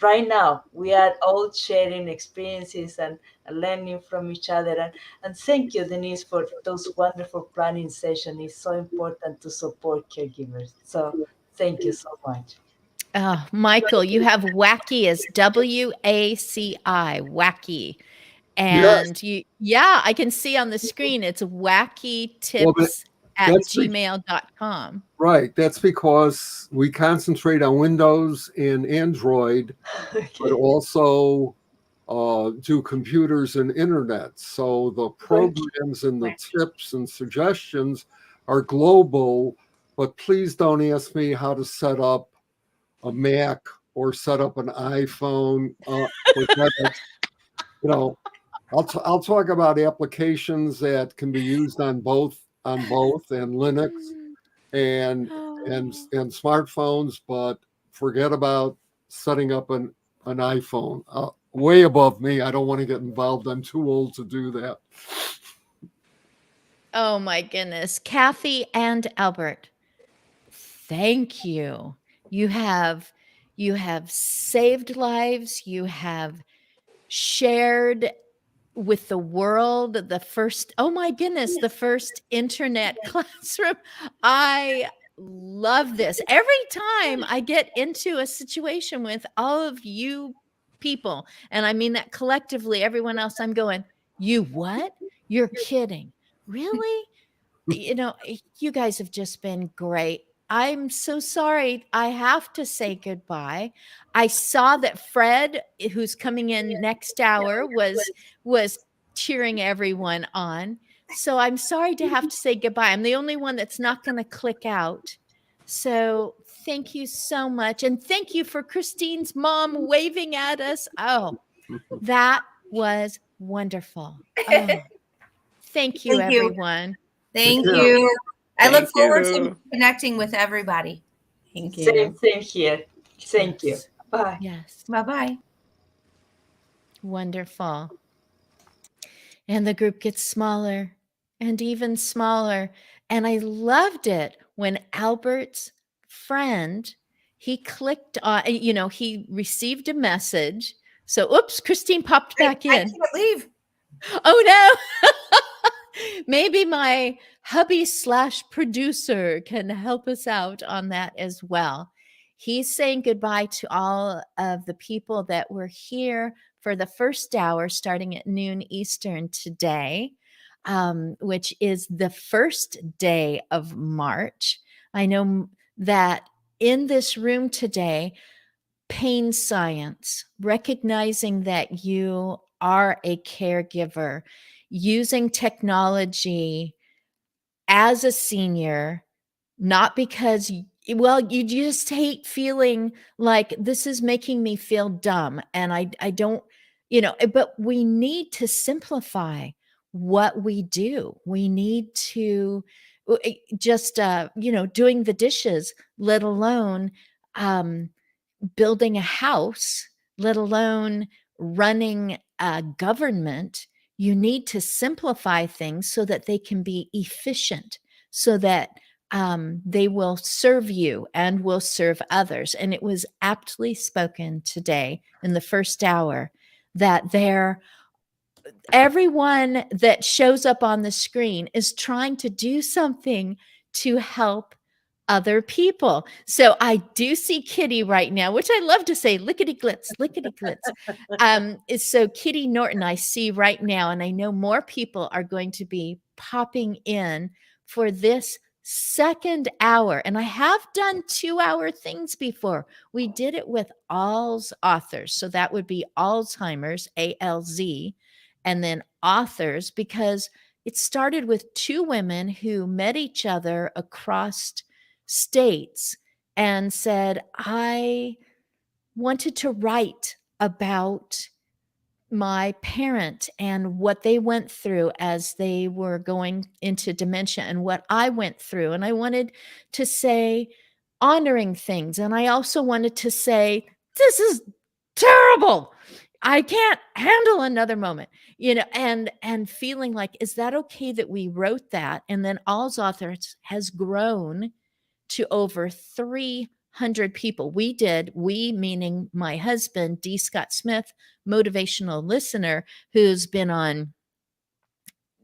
right now, we are all sharing experiences and learning from each other. And thank you, Denise, for those wonderful planning sessions. It's so important to support caregivers. So thank you so much. Oh, Michael, you have wacky as WACI, wacky. And yeah, I can see on the screen it's wacky tips at gmail.com. Right. That's because we concentrate on Windows and Android, but also do computers and internet. So the programs and the tips and suggestions are global, but please don't ask me how to set up a Mac or set up an iPhone. I'll talk about applications that can be used on both and Linux and smartphones, but forget about setting up an iPhone. Way above me. I don't want to get involved. I'm too old to do that. Oh my goodness. Kathy and Albert, thank you. You have saved lives. You have shared with the world the first internet classroom. I love this. Every time I get into a situation with all of you people, and I mean that collectively, everyone else, I'm going, you what? You're kidding. Really? You guys have just been great. I'm so sorry. I have to say goodbye. I saw that Fred, who's coming in next hour, was cheering everyone on. So I'm sorry to have to say goodbye. I'm the only one that's not going to click out. So thank you so much. And thank you for Christine's mom waving at us. Oh, that was wonderful. Oh, thank you, everyone. Thank you. I look forward to connecting with everybody. Thank you. Same here. Thank you. Bye. Yes. Bye-bye. Wonderful. And the group gets smaller and even smaller. And I loved it when Albert's friend, he clicked on, he received a message. So, oops, Christine popped back in. I can't leave. Oh, no. Maybe my hubby / producer can help us out on that as well. He's saying goodbye to all of the people that were here for the first hour starting at noon Eastern today, which is the first day of March. I know that in this room today, pain science, recognizing that you are a caregiver, using technology as a senior, not because you just hate feeling like this is making me feel dumb and I don't, but we need to simplify what we do. We need to just doing the dishes, let alone building a house, let alone running a government. You need to simplify things so that they can be efficient, so that they will serve you and will serve others. And it was aptly spoken today in the first hour that everyone that shows up on the screen is trying to do something to help other people. So I do see Kitty right now, which I love to say, lickety glitz, lickety glitz. So Kitty Norton, I see right now, and I know more people are going to be popping in for this second hour. And I have done 2-hour things before. We did it with ALZ authors. So that would be Alzheimer's, ALZ, and then authors, because it started with 2 women who met each other across states and said, I wanted to write about my parent and what they went through as they were going into dementia and what I went through. And I wanted to say honoring things. And I also wanted to say, this is terrible. I can't handle another moment, and feeling like, is that okay that we wrote that? And then All's Authors has grown to over 300 people. We meaning my husband, D. Scott Smith, motivational listener, who's been on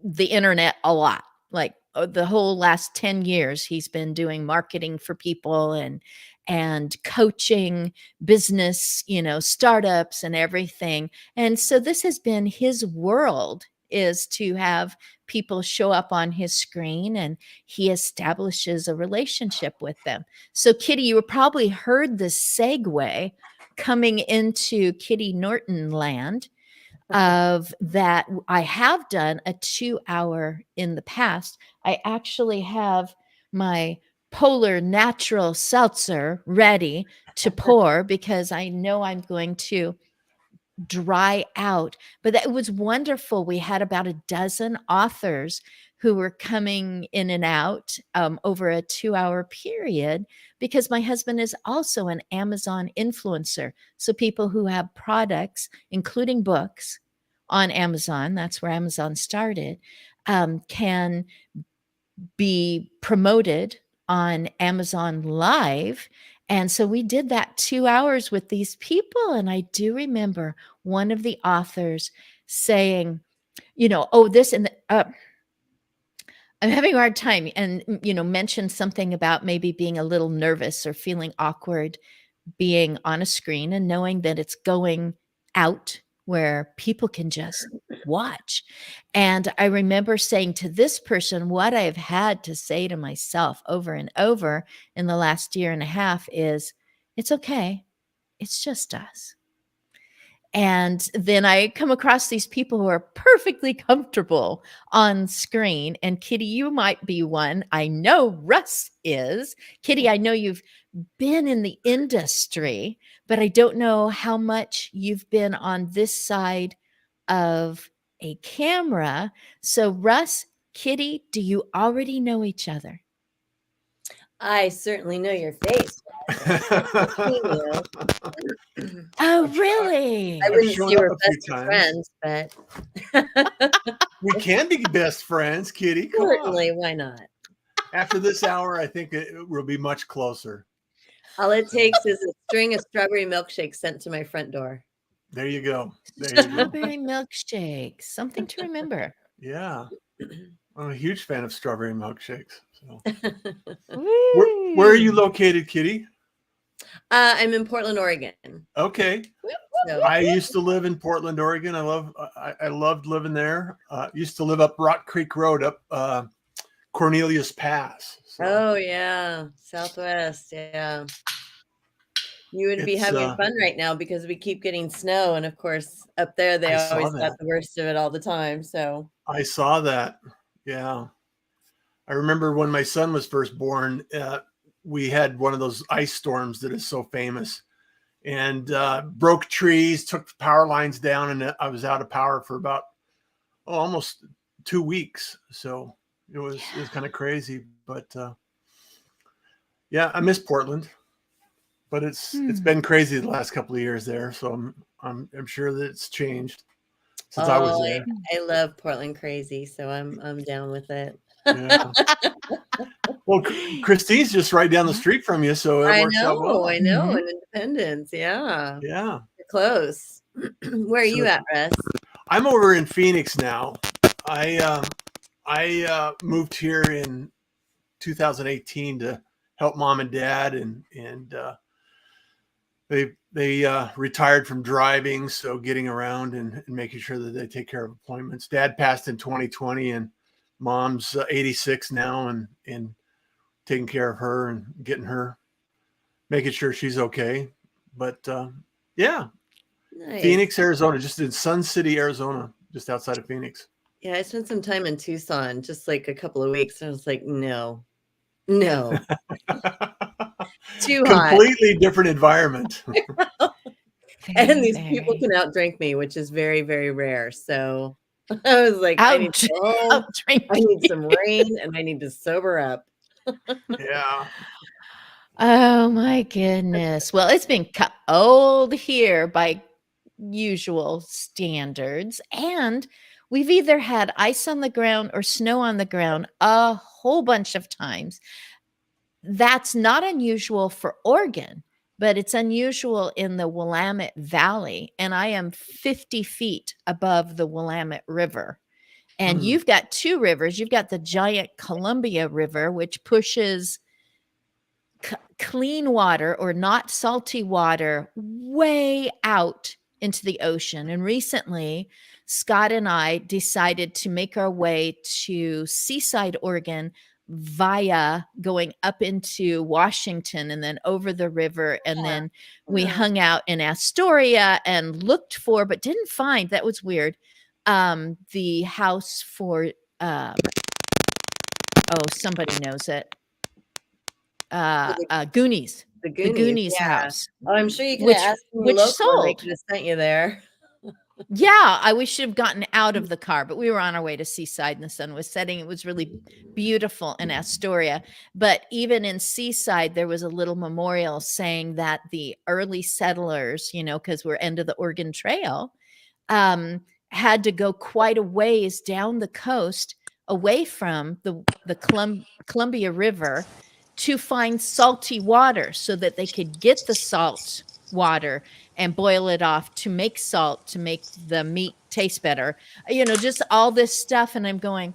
the internet a lot. Like the whole last 10 years, he's been doing marketing for people and coaching business, startups and everything. And so this has been his world, is to have people show up on his screen and he establishes a relationship with them. So Kitty, you probably heard the segue coming into Kitty Norton land of that. I have done a 2-hour in the past. I actually have my Polar Natural Seltzer ready to pour because I know I'm going to dry out. But it was wonderful. We had about a dozen authors who were coming in and out over a 2-hour period, because my husband is also an Amazon influencer. So people who have products, including books, on Amazon, that's where Amazon started, can be promoted on Amazon Live. And so we did that 2 hours with these people. And I do remember one of the authors saying, oh, this and I'm having a hard time, and, mentioned something about maybe being a little nervous or feeling awkward being on a screen and knowing that it's going out where people can just watch. And I remember saying to this person, what I've had to say to myself over and over in the last year and a half is, it's okay. It's just us. And then I come across these people who are perfectly comfortable on screen. And Kitty, you might be one. I know Russ is. Kitty, I know you've been in the industry, but I don't know how much you've been on this side of a camera. So Russ, Kitty, do you already know each other? I certainly know your face. Oh, really? I wouldn't say we're best of friends, but we can be best friends, Kitty. Come certainly, on. Why not? After this hour, I think it will be much closer. All it takes is a string of strawberry milkshakes sent to my front door. There you go. There you go. Strawberry milkshakes, something to remember. Yeah. I'm a huge fan of strawberry milkshakes. So. where are you located, Kitty? I'm in Portland, Oregon. Okay. So. I used to live in Portland, Oregon. I loved living there. Used to live up Rock Creek Road, up Cornelius Pass. So. Oh yeah, Southwest. Yeah. You would be having fun right now because we keep getting snow, and of course up there they always got the worst of it all the time. So I saw that. Yeah. I remember when my son was first born, we had one of those ice storms that is so famous, and broke trees, took the power lines down, and I was out of power for about almost 2 weeks. So it was kind of crazy, but yeah, I miss Portland, but it's been crazy the last couple of years there. So I'm sure that it's changed since I was there. I love Portland crazy, so I'm down with it. Yeah. Well, Christine's just right down the street from you, so it works out well. I know, in Independence, yeah. Yeah. You're close. Where are you at, Russ? I'm over in Phoenix now. I moved here in 2018 to help mom and dad, and they retired from driving, so getting around and making sure that they take care of appointments. Dad passed in 2020, and mom's 86 now, and taking care of her and getting her, making sure she's okay. But yeah, nice. Phoenix, Arizona, just in Sun City, Arizona, just outside of Phoenix. Yeah, I spent some time in Tucson, just like a couple of weeks. And I was like, no, too hot. Completely different environment. and these people can outdrink me, which is very, very rare. So I was like, I need to go home. I need some rain, and I need to sober up. Yeah. Oh my goodness. Well, it's been cold here by usual standards, and we've either had ice on the ground or snow on the ground a whole bunch of times. That's not unusual for Oregon, but it's unusual in the Willamette Valley, and I am 50 feet above the Willamette River. And you've got two rivers. You've got the giant Columbia River, which pushes clean water or not salty water way out into the ocean. And recently, Scott and I decided to make our way to Seaside, Oregon via going up into Washington and then over the river. And then we hung out in Astoria and looked for, but didn't find, that was weird, the house for, somebody knows it. Goonies. The The Goonies yeah. house. Oh, I'm sure you could have asked them which local, and they sold. could have sent you there. Yeah, we should have gotten out of the car, but we were on our way to Seaside and the sun was setting. It was really beautiful in Astoria. But even in Seaside, there was a little memorial saying that the early settlers, because we're end of the Oregon Trail, had to go quite a ways down the coast away from the Columbia River to find salty water so that they could get the salt water and boil it off to make salt, to make the meat taste better, just all this stuff. And I'm going,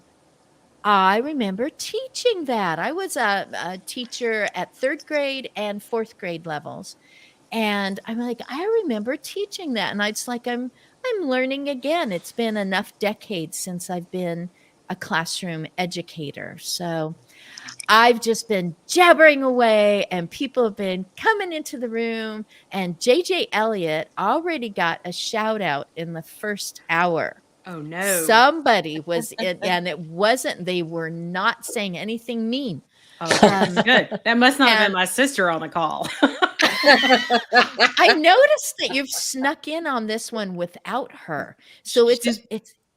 I remember teaching that. I was a teacher at 3rd grade and 4th grade levels. And I'm like, I remember teaching that. And it's like, I'm learning again. It's been enough decades since I've been a classroom educator. So I've just been jabbering away and people have been coming into the room, and JJ Elliott already got a shout out in the first hour. Oh no. Somebody was in, and it wasn't, they were not saying anything mean. Oh, good. That must not have been my sister on the call. I noticed that you've snuck in on this one without her. So it's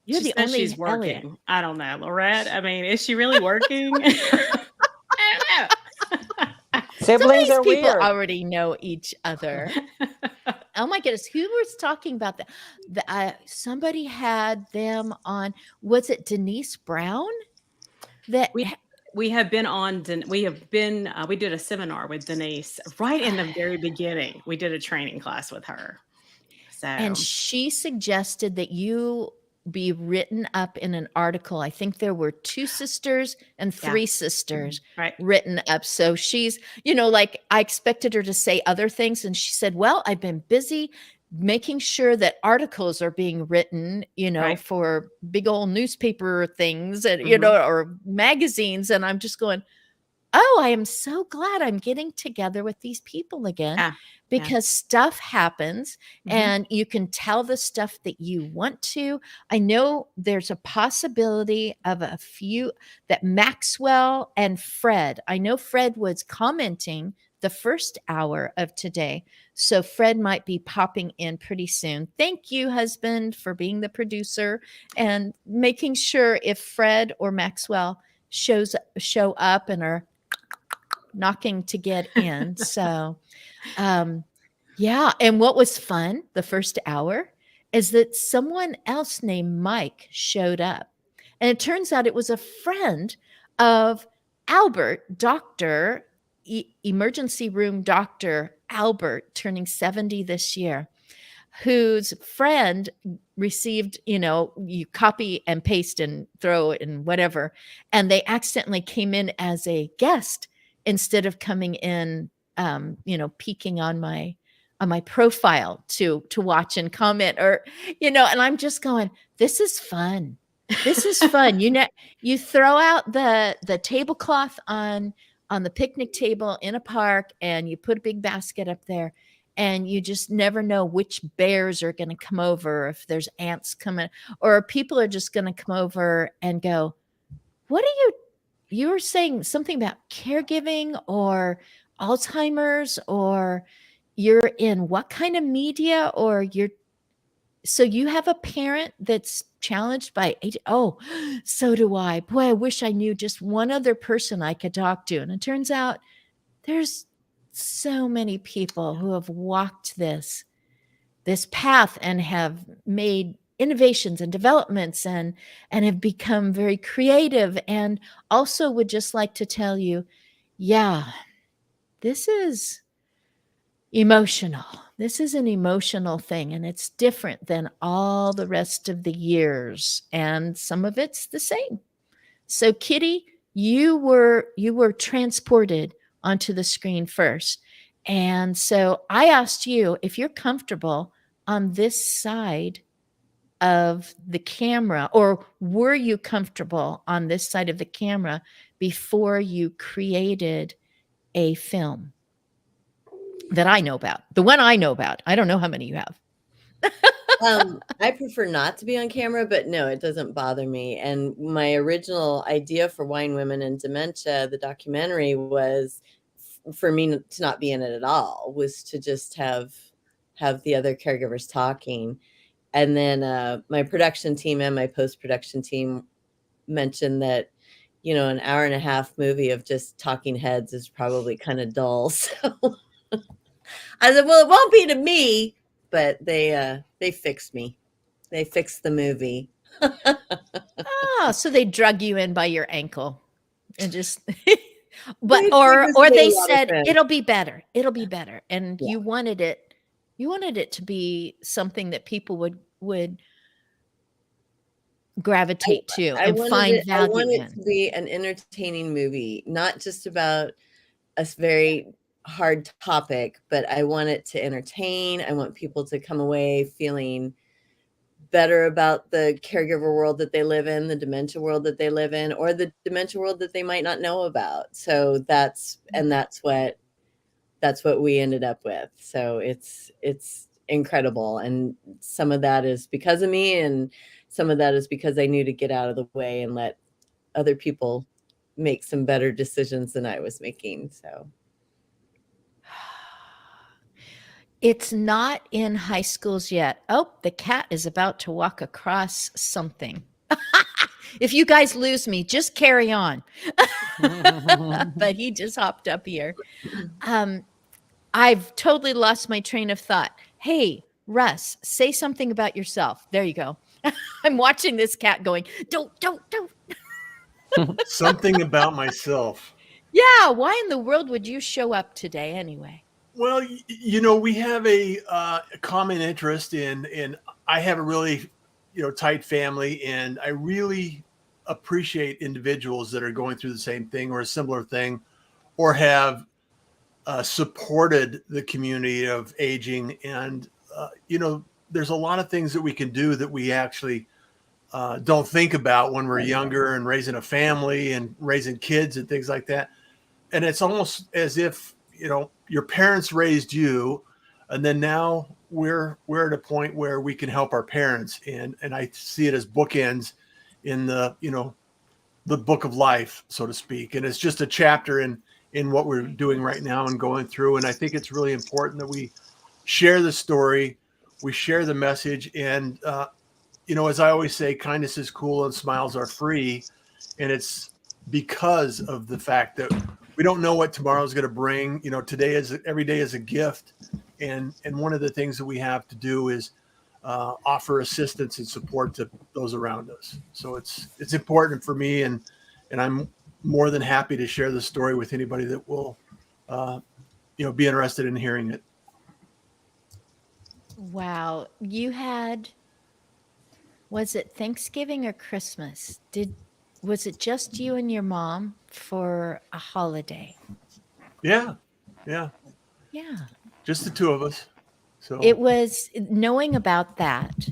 you're She the says only she's working. Elliott. I don't know, Lorette. I mean, is she really working? I Siblings Some are of these people weird. already know each other. Oh my goodness, who was talking about that? Somebody had them on. Was it Denise Brown? That we have been on. We have been. We did a seminar with Denise right in the very beginning. We did a training class with her. So, and she suggested that you be written up in an article. I think there were 2 sisters and 3 sisters written up. So she's, like I expected her to say other things. And she said, well, I've been busy making sure that articles are being written, for big old newspaper things and, or magazines. And I'm just going, oh, I am so glad I'm getting together with these people again because stuff happens and you can tell the stuff that you want to. I know there's a possibility of a few that Maxwell and Fred, I know Fred was commenting the first hour of today. So Fred might be popping in pretty soon. Thank you, husband, for being the producer and making sure if Fred or Maxwell show up and are knocking to get in. So, yeah. And what was fun the first hour is that someone else named Mike showed up. And it turns out it was a friend of Albert, Dr. Emergency Room Dr. Albert, turning 70 this year, whose friend received, you copy and paste and throw and whatever. And they accidentally came in as a guest instead of coming in, peeking on my profile to watch and comment or, and I'm just going, this is fun. This is fun. You throw out the tablecloth on the picnic table in a park and you put a big basket up there and you just never know which bears are going to come over, if there's ants coming, or people are just going to come over and go, what are you were saying something about caregiving or Alzheimer's or, you're in what kind of media, or so you have a parent that's challenged by oh, so do I. Boy, I wish I knew just one other person I could talk to. And it turns out there's so many people who have walked this path and have made innovations and developments and have become very creative, and also would just like to tell you, yeah, this is emotional. This is an emotional thing, and it's different than all the rest of the years, and some of it's the same. So Kitty, you were transported onto the screen first. And so I asked you if you're comfortable on this side of the camera, or were you comfortable on this side of the camera before you created a film that I know about? The one I know about. I don't know how many you have. I prefer not to be on camera, but no, it doesn't bother me. And my original idea for Wine, Women, and Dementia, the documentary, was for me to not be in it at all, was to just have the other caregivers talking. And then my production team and my post-production team mentioned that, an hour and a half movie of just talking heads is probably kind of dull. So I said, well, it won't be to me, but they fixed me. They fixed the movie. Oh, so they drug you in by your ankle and just but It or was they a lot of said fun. it'll be better. It'll be better. And Yeah. you wanted it to be something that people would gravitate to and find I value want it in. to be an entertaining movie, not just about a very hard topic, but I want it to entertain. I want people to come away feeling better about the caregiver world that they live in, the dementia world that they live in, or the dementia world that they might not know about. So that's what we ended up with. So it's incredible. And some of that is because of me, and some of that is because I knew to get out of the way and let other people make some better decisions than I was making. So It's not in high schools yet. Oh, the cat is about to walk across something. If you guys lose me, just carry on. But he just hopped up here. I've totally lost my train of thought. Hey, Russ, say something about yourself. There you go. I'm watching this cat going, don't. Something about myself. Yeah, why in the world would you show up today anyway? Well, we have a common interest in. I have a really, tight family, and I really appreciate individuals that are going through the same thing or a similar thing, or have supported the community of aging. And there's a lot of things that we can do that we actually don't think about when we're younger and raising a family and raising kids and things like that. And it's almost as if your parents raised you, and then now we're at a point where we can help our parents, and I see it as bookends in the the book of life, so to speak. And it's just a chapter in what we're doing right now and going through. And I think it's really important that we share the story, we share the message, and as I always say, kindness is cool and smiles are free. And it's because of the fact that we don't know what tomorrow's going to bring. Every day is a gift. And one of the things that we have to do is offer assistance and support to those around us. So it's important for me, and I'm more than happy to share the story with anybody that will, be interested in hearing it. Wow. You had, was it Thanksgiving or Christmas? Was it just you and your mom for a holiday? Yeah. Yeah. Just the two of us. So it was knowing about that,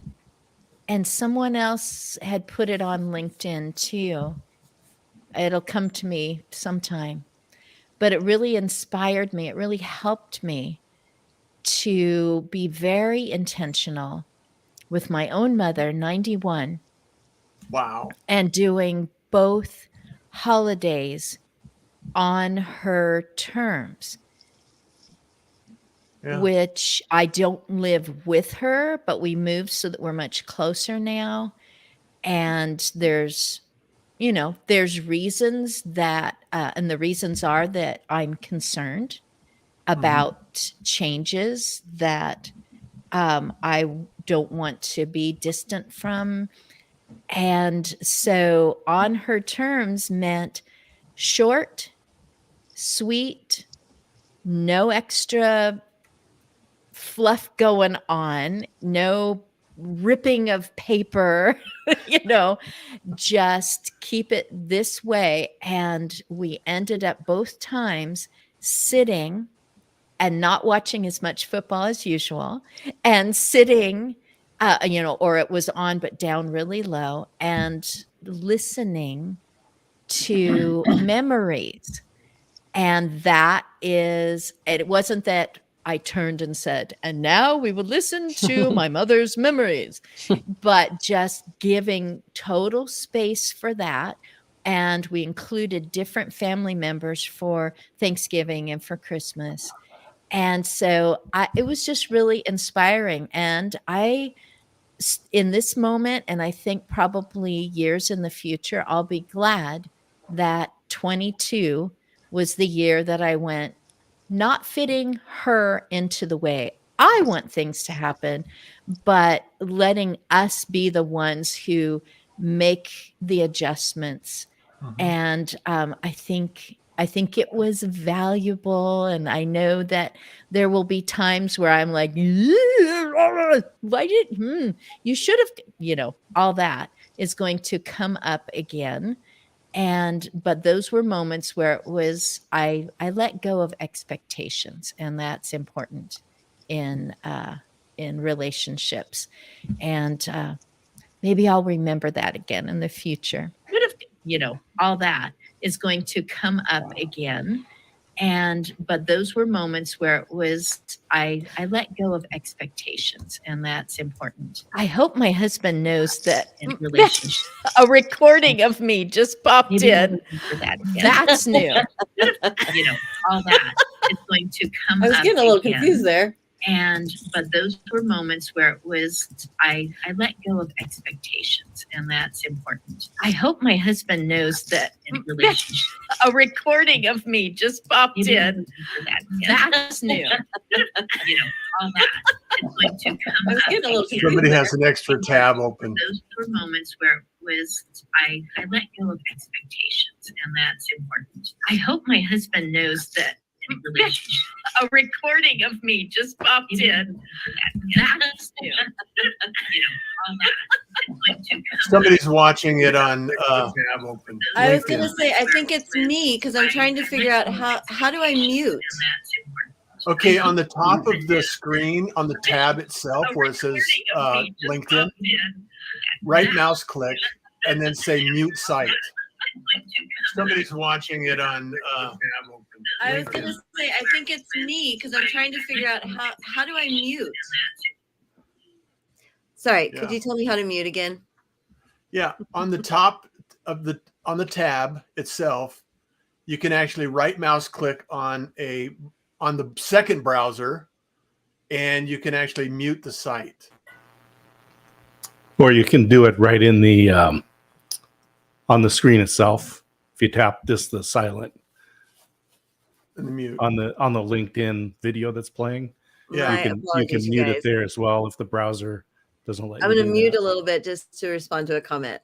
and someone else had put it on LinkedIn too. It'll come to me sometime, but it really inspired me. It really helped me to be very intentional with my own mother, 91. Wow. And doing both holidays on her terms. Yeah. which I don't live with her, but we moved so that we're much closer now. And there's reasons that, and the reasons are that I'm concerned about changes that I don't want to be distant from. And so on her terms meant short, sweet, no extra fluff going on, no ripping of paper, just keep it this way. And we ended up both times sitting and not watching as much football as usual, and sitting, or it was on but down really low, and listening to memories. And it wasn't that I turned and said, and now we will listen to my mother's memories, but just giving total space for that. And we included different family members for Thanksgiving and for Christmas. And so it was just really inspiring. And in this moment, and I think probably years in the future, I'll be glad that 22 was the year that I went, not fitting her into the way I want things to happen, but letting us be the ones who make the adjustments. And I think it was valuable. And I know that there will be times where I'm like, why did you should have, all that is going to come up again. But those were moments where it was, I let go of expectations, and that's important in relationships. And maybe I'll remember that again in the future. What if, all that is going to come up again. But those were moments where it was, I let go of expectations, and that's important. I hope my husband knows that in relationship. A recording of me just popped in. That's new. All that is going to come up. I was getting a little confused there. But those were moments where it was, I let go of expectations, and that's important. I hope my husband knows that in relationship. A recording of me just popped in. That's new. All that is going to come I was getting a little confused. Somebody has an extra tab open. Those were moments where it was, I let go of expectations, and that's important. I hope my husband knows that in relationship. A recording of me just popped in. That's new. All that is going to come Somebody's watching it on I was LinkedIn. going to say, I think it's me because I'm trying to figure out how do I mute? Okay, on the top of the screen, on the tab itself where it says LinkedIn, right mouse click and then say mute site. Somebody's watching it on I was going to say, I think it's me because I'm trying to figure out how do I mute? Sorry, could you tell me how to mute again? Yeah, on the top of on the tab itself, you can actually right mouse click on the second browser, and you can actually mute the site. Or you can do it right in the on the screen itself. If you tap the silent and the mute on the LinkedIn video that's playing, yeah, you can mute it there as well if the browser doesn't let you. I'm going to mute a little bit just to respond to a comment.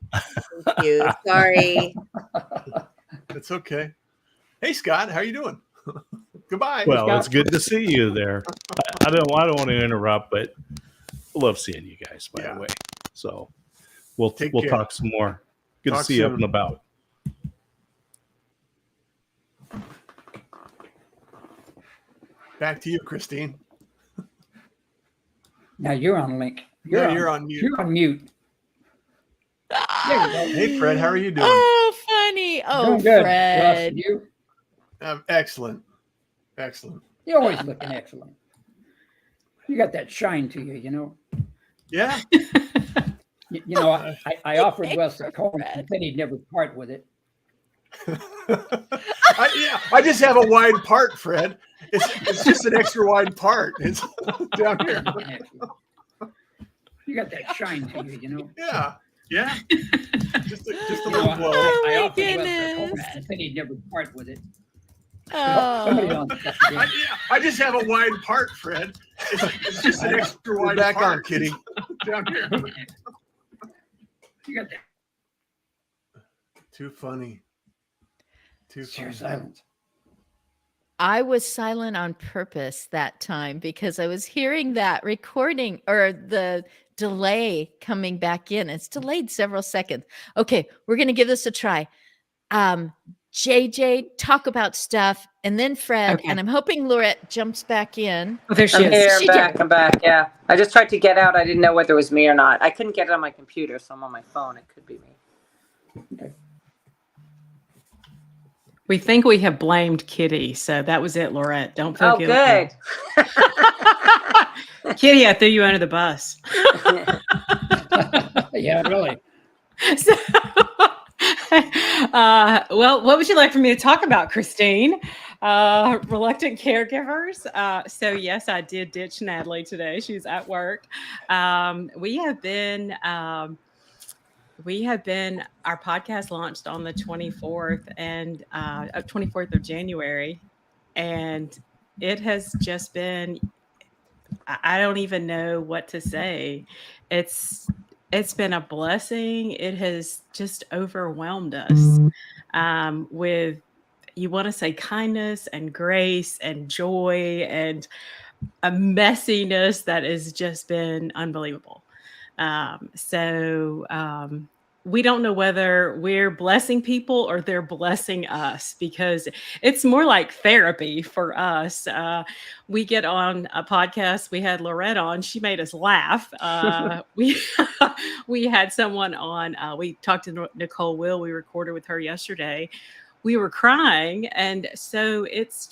Thank you. Sorry. It's okay. Hey Scott, how are you doing? Goodbye. Well, it's good to see you there. I don't want to interrupt, but I love seeing you guys, by the way. So we'll talk some more. Good to see you up and about. Back to you, Christine. Now you're on link. You're on mute. You're on mute. There you go. Hey Fred, how are you doing? Oh, funny. Oh, Doing good. Fred. Ross, you? Excellent. Excellent. You're always looking excellent. You got that shine to you, Yeah. I offered Wes a comb and said he'd never part with it. I just have a wide part, Fred. It's just an extra wide part. It's down here. You got that shine to you, you know. Yeah. Just a You little know, glow. I my often was goodness. I said he'd never part with it. Somebody Oh, else. I just have a wide part, Fred. It's just an extra We're wide back part. on, Kitty. Down here. You got that. Too funny. Too Sheer funny. silence. I was silent on purpose that time because I was hearing that recording or the delay coming back in. It's delayed several seconds. Okay, we're going to give this a try. JJ, talk about stuff, and then Fred, Okay. and I'm hoping Laurette jumps back in. Oh, there she I'm is. here. I'm She back. did. I'm back. Yeah. I just tried to get out. I didn't know whether it was me or not. I couldn't get it on my computer, so I'm on my phone. It could be me. We think we have blamed Kitty, so that was it, Laurette. Don't feel Oh, guilty. good. Kitty, I threw you under the bus. Yeah, really. So, well, what would you like for me to talk about, Christine? Reluctant caregivers. So yes, I did ditch Natalie today. She's at work. We have been, our podcast launched on the 24th and 24th of January. And it has just been, I don't even know what to say. It's been a blessing. It has just overwhelmed us with, you want to say, kindness and grace and joy and a messiness that has just been unbelievable. We don't know whether we're blessing people or they're blessing us, because it's more like therapy for us. We get on a podcast. We had Laurette on. She made us laugh. We had someone on. We talked to Nicole Will. We recorded with her yesterday. We were crying. And so it's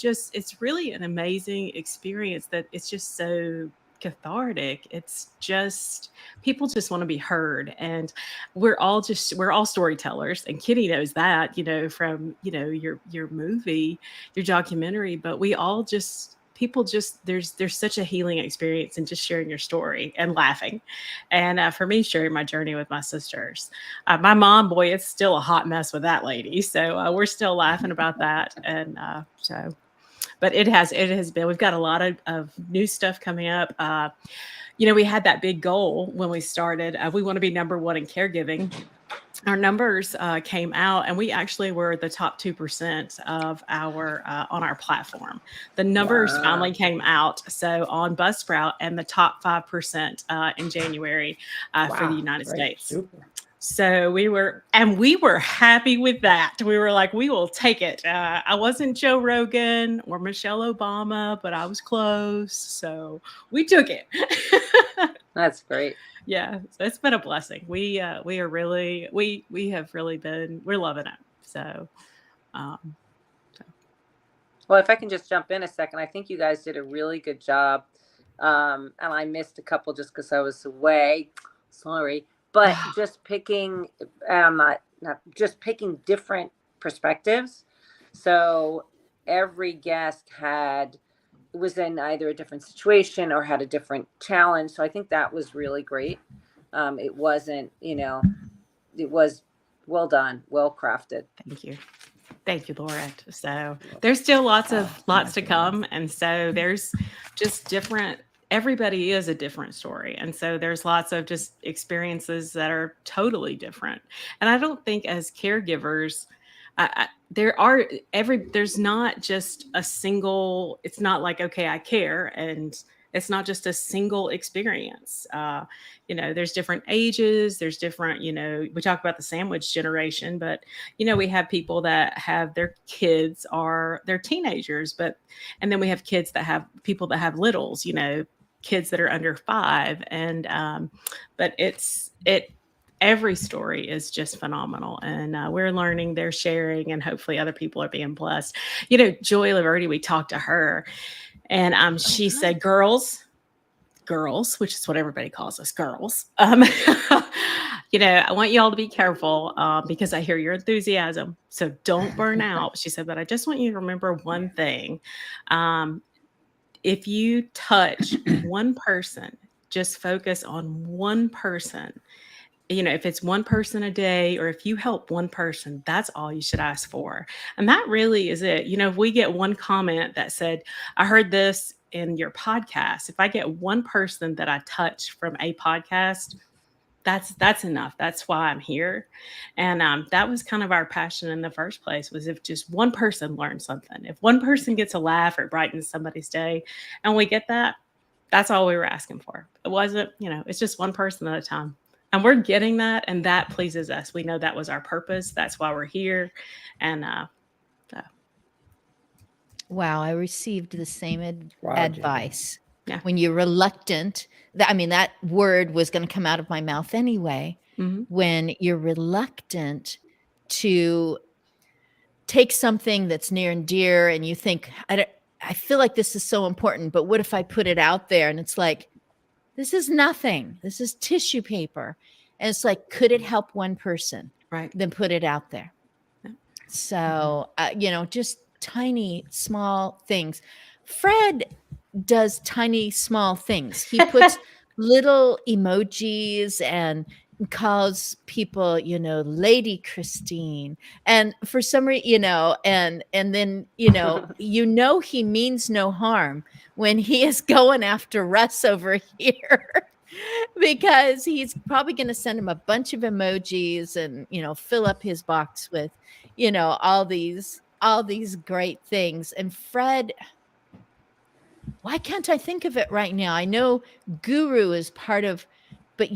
really an amazing experience that it's just so cathartic. It's just, people just want to be heard, and we're all storytellers, and Kitty knows that, from your movie, your documentary, but we all there's such a healing experience in just sharing your story and laughing. And for me, sharing my journey with my sisters, my mom, boy, it's still a hot mess with that lady, so we're still laughing about that. And but it has been, we've got a lot of new stuff coming up. We had that big goal when we started. We want to be number one in caregiving. Our numbers came out, and we actually were the top 2% of our on our platform. The numbers finally came out. So on Buzzsprout, and the top 5% in January for the United States. Super. So we were happy with that. We were like, we will take it. I wasn't Joe Rogan or Michelle Obama, but I was close. So we took it. That's great. Yeah. So it's been a blessing. We have really been, we're loving it. So, Well, if I can just jump in a second, I think you guys did a really good job. And I missed a couple just because I was away. Sorry. But just picking, not just picking different perspectives. So every guest was in either a different situation or had a different challenge. So I think that was really great. It wasn't, it was well done, well crafted. Thank you, Laurette. So there's still lots to come. And so there's just everybody is a different story. And so there's lots of just experiences that are totally different. And I don't think as caregivers, there's not just a single, it's not like, okay, I care. And it's not just a single experience. There's different ages, there's different, we talk about the sandwich generation, but, we have people that have their kids they're teenagers, and then we have people that have littles, kids that are under 5. And, but every story is just phenomenal, and we're learning, they're sharing, and hopefully other people are being blessed. Joy Laverty, we talked to her, and she said, girls, which is what everybody calls us, girls. I want you all to be careful because I hear your enthusiasm. So don't burn out. She said, but I just want you to remember one thing. If you touch one person, just focus on one person. If it's one person a day, or if you help one person, that's all you should ask for. And that really is it. If we get one comment that said, I heard this in your podcast, if I get one person that I touch from a podcast, that's enough. That's why I'm here. And that was kind of our passion in the first place, was if just one person learns something, if one person gets a laugh or brightens somebody's day, and we get that, that's all we were asking for. It wasn't, it's just one person at a time. And we're getting that, and that pleases us. We know that was our purpose. That's why we're here. And wow, I received the same advice. Yeah. When you're reluctant, that word was going to come out of my mouth anyway. Mm-hmm. When you're reluctant to take something that's near and dear, and you think, I feel like this is so important, but what if I put it out there? And it's like, this is nothing. This is tissue paper. And it's like, could it help one person? Right. Then put it out there. Yeah. So, just tiny, small things. Fred does tiny, small things. He puts little emojis and calls people, Lady Christine. And for some reason, and then, he means no harm when he is going after Russ over here. Because he's probably going to send him a bunch of emojis and, fill up his box with, all these great things. And Fred, why can't I think of it right now? I know guru is part of, but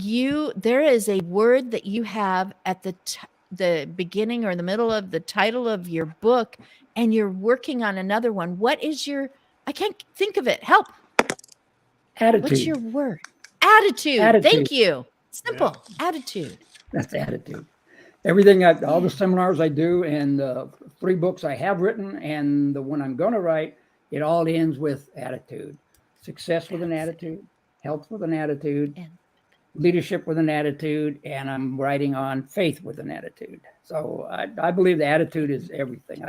there is a word that you have at the beginning or the middle of the title of your book, and you're working on another one. What is I can't think of it. Help. Attitude. What's your word? Attitude. Thank you. Simple. Yeah. Attitude. That's attitude. Everything, all the seminars I do, and the 3 books I have written, and the one I'm going to write, it all ends with attitude. Success with an attitude, health with an attitude, leadership with an attitude, and I'm writing on faith with an attitude. So I believe the attitude is everything.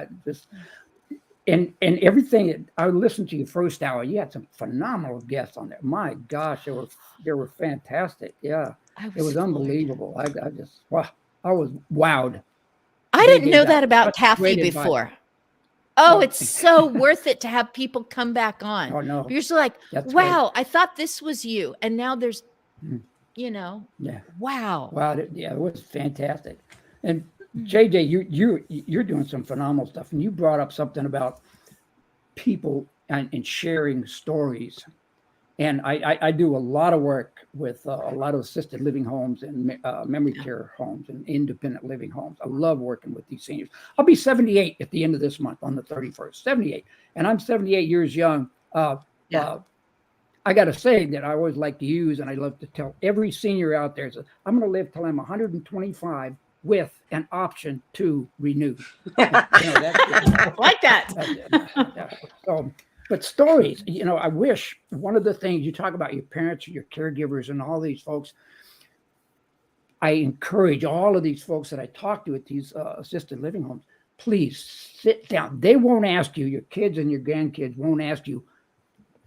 And everything. I listened to your first hour. You had some phenomenal guests on there. My gosh, they were fantastic. Yeah, it was unbelievable. I was wowed. I didn't know that about Kathy before. Advice. Oh, it's so worth it to have people come back on. Oh no, you're just like, that's wow, great. I thought this was you, and now there's, Yeah. Wow. Yeah, it was fantastic. And JJ, you're doing some phenomenal stuff, and you brought up something about people and sharing stories. And I do a lot of work with a lot of assisted living homes and memory care homes and independent living homes. I love working with these seniors. I'll be 78 at the end of this month on the 31st, 78. And I'm 78 years young. I got to say that I always like to use, and I love to tell every senior out there, I'm going to live till I'm 125 with an option to renew. Like that. So, but stories, I wish one of the things you talk about, your parents, your caregivers, and all these folks, I encourage all of these folks that I talk to at these assisted living homes, please sit down. They won't ask you, your kids and your grandkids won't ask you,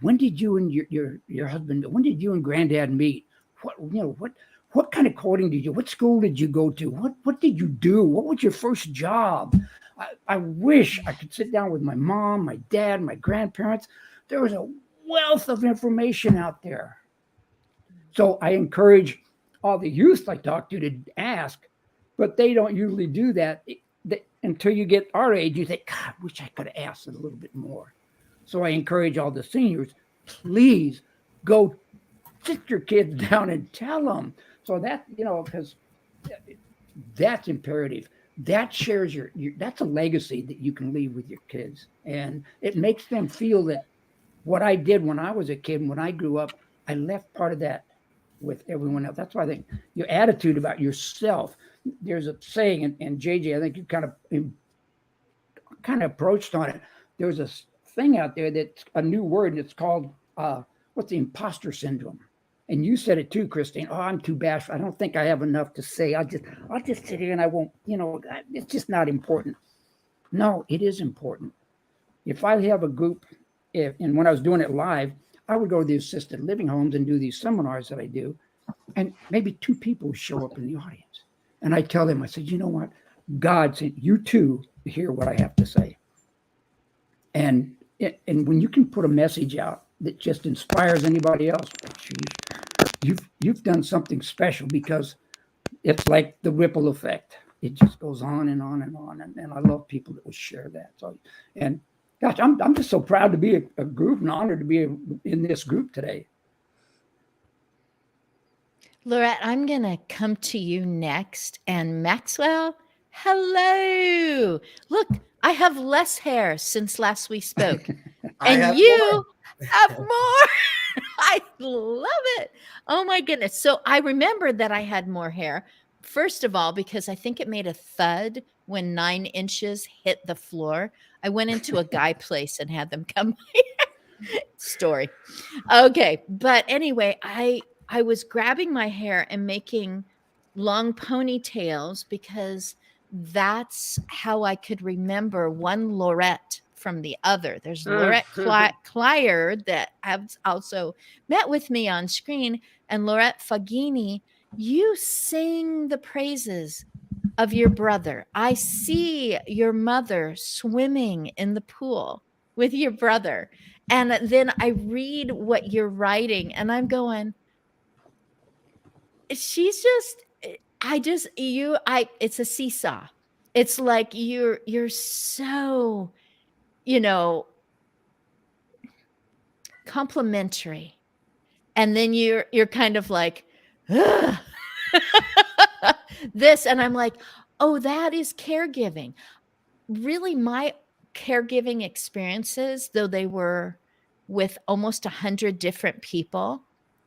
when did you and your husband, when did you and granddad meet? What kind of courting did you, what school did you go to? What did you do? What was your first job? I wish I could sit down with my mom, my dad, my grandparents. There was a wealth of information out there. So I encourage all the youth I talk to ask, but they don't usually do that until you get our age. You think, God, I wish I could have asked a little bit more. So I encourage all the seniors, please go sit your kids down and tell them. So that, because that's imperative. That shares that's a legacy that you can leave with your kids. And it makes them feel that what I did when I was a kid, when I grew up, I left part of that with everyone else. That's why I think your attitude about yourself, there's a saying, and JJ, I think you kind of approached on it. There's a thing out there that's a new word, and it's called, what's the imposter syndrome? And you said it too, Christine. Oh, I'm too bashful. I don't think I have enough to say. I'll just sit here and I won't, it's just not important. No, it is important. If I have a group, and when I was doing it live, I would go to the assisted living homes and do these seminars that I do, and maybe 2 people would show up in the audience. And I tell them, I said, you know what? God sent you 2 to hear what I have to say. And when you can put a message out that just inspires anybody else, geez, you've done something special, because it's like the ripple effect. It just goes on and on and on. And I love people that will share that. So, and gosh, I'm just so proud to be a group and honored to be in this group today. Lorette, I'm going to come to you next. And Maxwell, hello. Look, I have less hair since last we spoke. And you have more. I love it. Oh my goodness. So I remember that I had more hair. First of all, because I think it made a thud when 9 inches hit the floor. I went into a guy place and had them come. Story. Okay. But anyway, I was grabbing my hair and making long ponytails because that's how I could remember one Lorette from the other. There's Lorette Clyard that has also met with me on screen, and Lorette Fagini. You sing the praises of your brother. I see your mother swimming in the pool with your brother. And then I read what you're writing and I'm going, she's just, it's a seesaw. It's like you're so, complimentary. And then you're kind of like, this. And I'm like, oh, that is caregiving. Really, my caregiving experiences, though they were with almost 100 different people,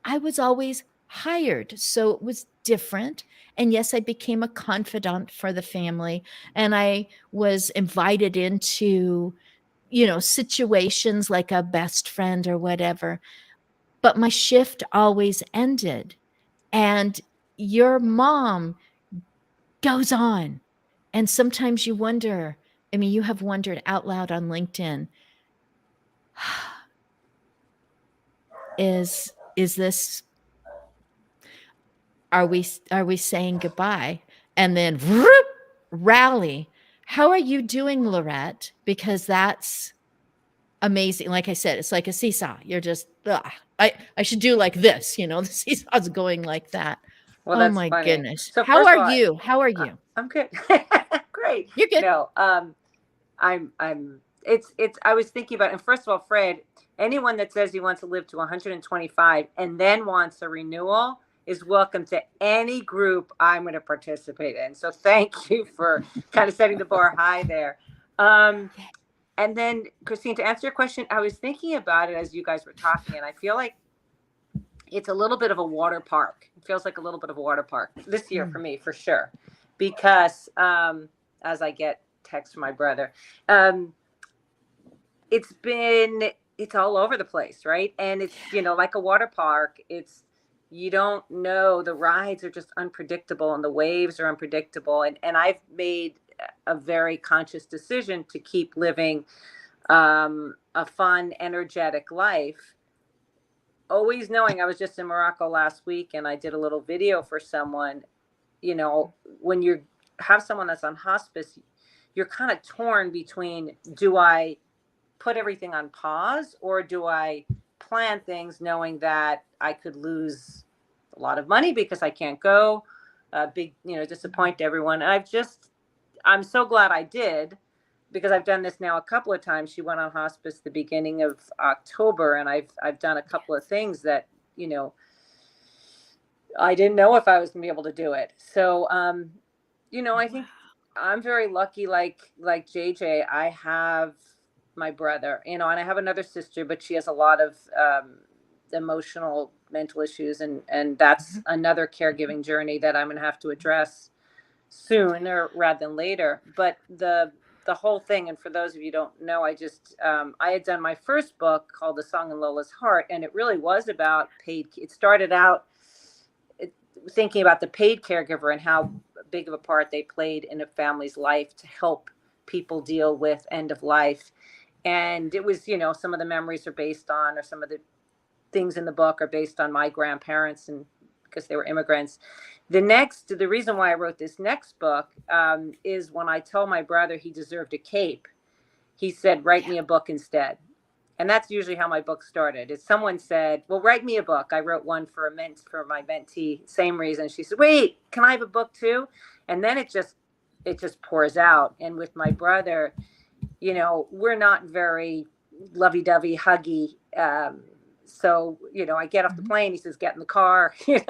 I was always hired. So it was different. And yes, I became a confidant for the family. And I was invited into, situations like a best friend or whatever. But my shift always ended. And your mom goes on. And sometimes you wonder, you have wondered out loud on LinkedIn, is this, are we saying goodbye? And then rally. How are you doing, Lorette? Because that's amazing. Like I said, it's like a seesaw. You're just, I should do like this, the seesaw's going like that. Well, oh my funny. goodness. So How are you? How are you? I'm good. Great. You're good. No, I was thinking about, and first of all, Fred, anyone that says he wants to live to 125 and then wants a renewal is welcome to any group I'm going to participate in. So thank you for kind of setting the bar high there. And then, Christine, to answer your question, I was thinking about it as you guys were talking, and I feel like it's a little bit of a water park. It feels like a little bit of a water park this year for me, for sure. Because as I get texts from my brother, it's all over the place, right? And it's, like a water park, you don't know, the rides are just unpredictable and the waves are unpredictable. And I've made a very conscious decision to keep living a fun, energetic life. Always knowing, I was just in Morocco last week and I did a little video for someone. When you have someone that's on hospice, you're kind of torn between, do I put everything on pause or do I plan things knowing that I could lose a lot of money because I can't go, disappoint everyone. And I'm so glad I did, because I've done this now a couple of times. She went on hospice the beginning of October, and I've done a couple of things that, I didn't know if I was gonna be able to do it. So, I think I'm very lucky, like JJ, I have my brother, and I have another sister, but she has a lot of emotional, mental issues. And that's another caregiving journey that I'm going to have to address sooner rather than later. But the the whole thing. And for those of you who don't know, I had done my first book called The Song in Lola's Heart, and it really was about it started out thinking about the paid caregiver and how big of a part they played in a family's life to help people deal with end of life. And it was, some of the memories are based on, or some of the things in the book are based on my grandparents, and because they were immigrants. The reason why I wrote this next book is when I told my brother he deserved a cape, he said, write me a book instead. And that's usually how my book started. Is someone said, well, write me a book. I wrote one for my mentee, same reason. She said, wait, can I have a book too? And then it just pours out. And with my brother, we're not very lovey-dovey, huggy. So, I get off the plane. He says, get in the car, you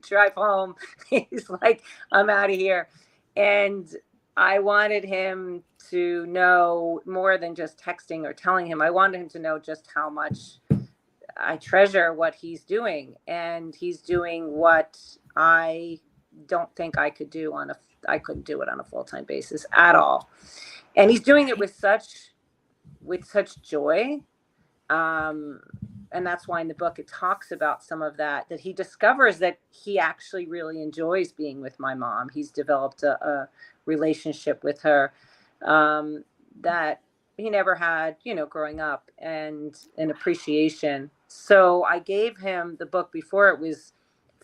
drive home. He's like, I'm out of here. And I wanted him to know more than just texting or telling him. I wanted him to know just how much I treasure what he's doing. And he's doing what I don't think I could do I couldn't do it on a full-time basis at all. And he's doing it with such joy. And that's why in the book it talks about some of that he discovers that he actually really enjoys being with my mom. He's developed a relationship with her that he never had, growing up, and an appreciation. So I gave him the book before it was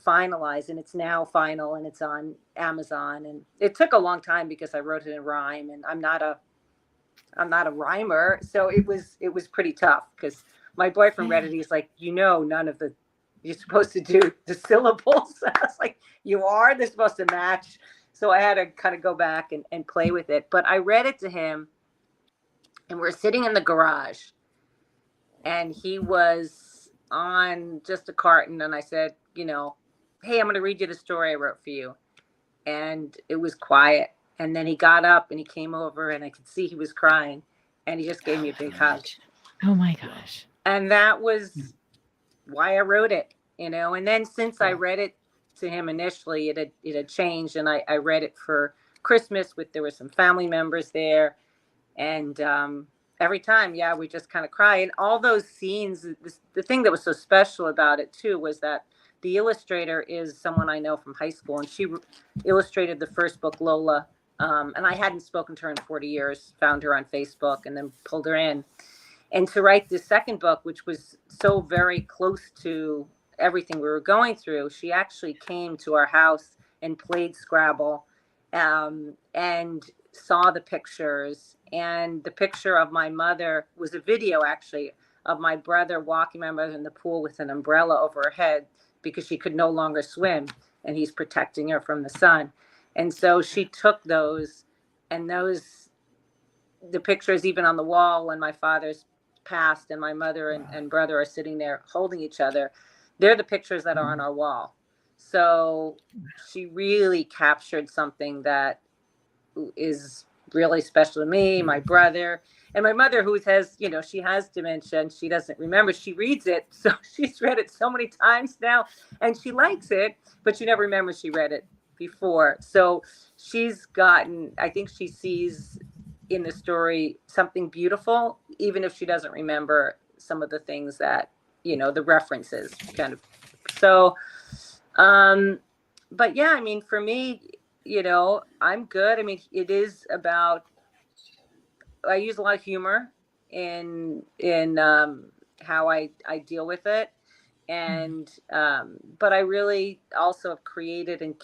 finalized, and it's now final, and it's on Amazon. And it took a long time because I wrote it in rhyme, and I'm not a rhymer, so it was pretty tough because my boyfriend read it. He's like, none of you're supposed to do the syllables. I was like, they're supposed to match. So I had to kind of go back and play with it. But I read it to him, and we're sitting in the garage, and he was on just a carton. And I said, hey, I'm going to read you the story I wrote for you. And it was quiet. And then he got up and he came over, and I could see he was crying, and he just gave me a big hug. Oh my gosh. And that was why I wrote it, and then since I read it to him initially, it had changed, and I read it for Christmas there were some family members there, and every time, we just kind of cry. And all those scenes, the thing that was so special about it too was that the illustrator is someone I know from high school, and she illustrated the first book, Lola, and I hadn't spoken to her in 40 years, found her on Facebook, and then pulled her in. And to write this second book, which was so very close to everything we were going through, she actually came to our house and played Scrabble, and saw the pictures. And the picture of my mother was a video, actually, of my brother walking my mother in the pool with an umbrella over her head because she could no longer swim, and he's protecting her from the sun. And so she took those, and the pictures even on the wall when my father's passed and my mother and brother are sitting there holding each other, they're the pictures that are on our wall. So she really captured something that is really special to me, my brother, and my mother, who has, she has dementia and she doesn't remember. She reads it, so she's read it so many times now, and she likes it, but she never remembers she read it before. So I think she sees in the story something beautiful, even if she doesn't remember some of the things that, the references kind of. So, but yeah, I mean, for me, I'm good. I mean, it is about, I use a lot of humor in how I deal with it. And, but I really also have created and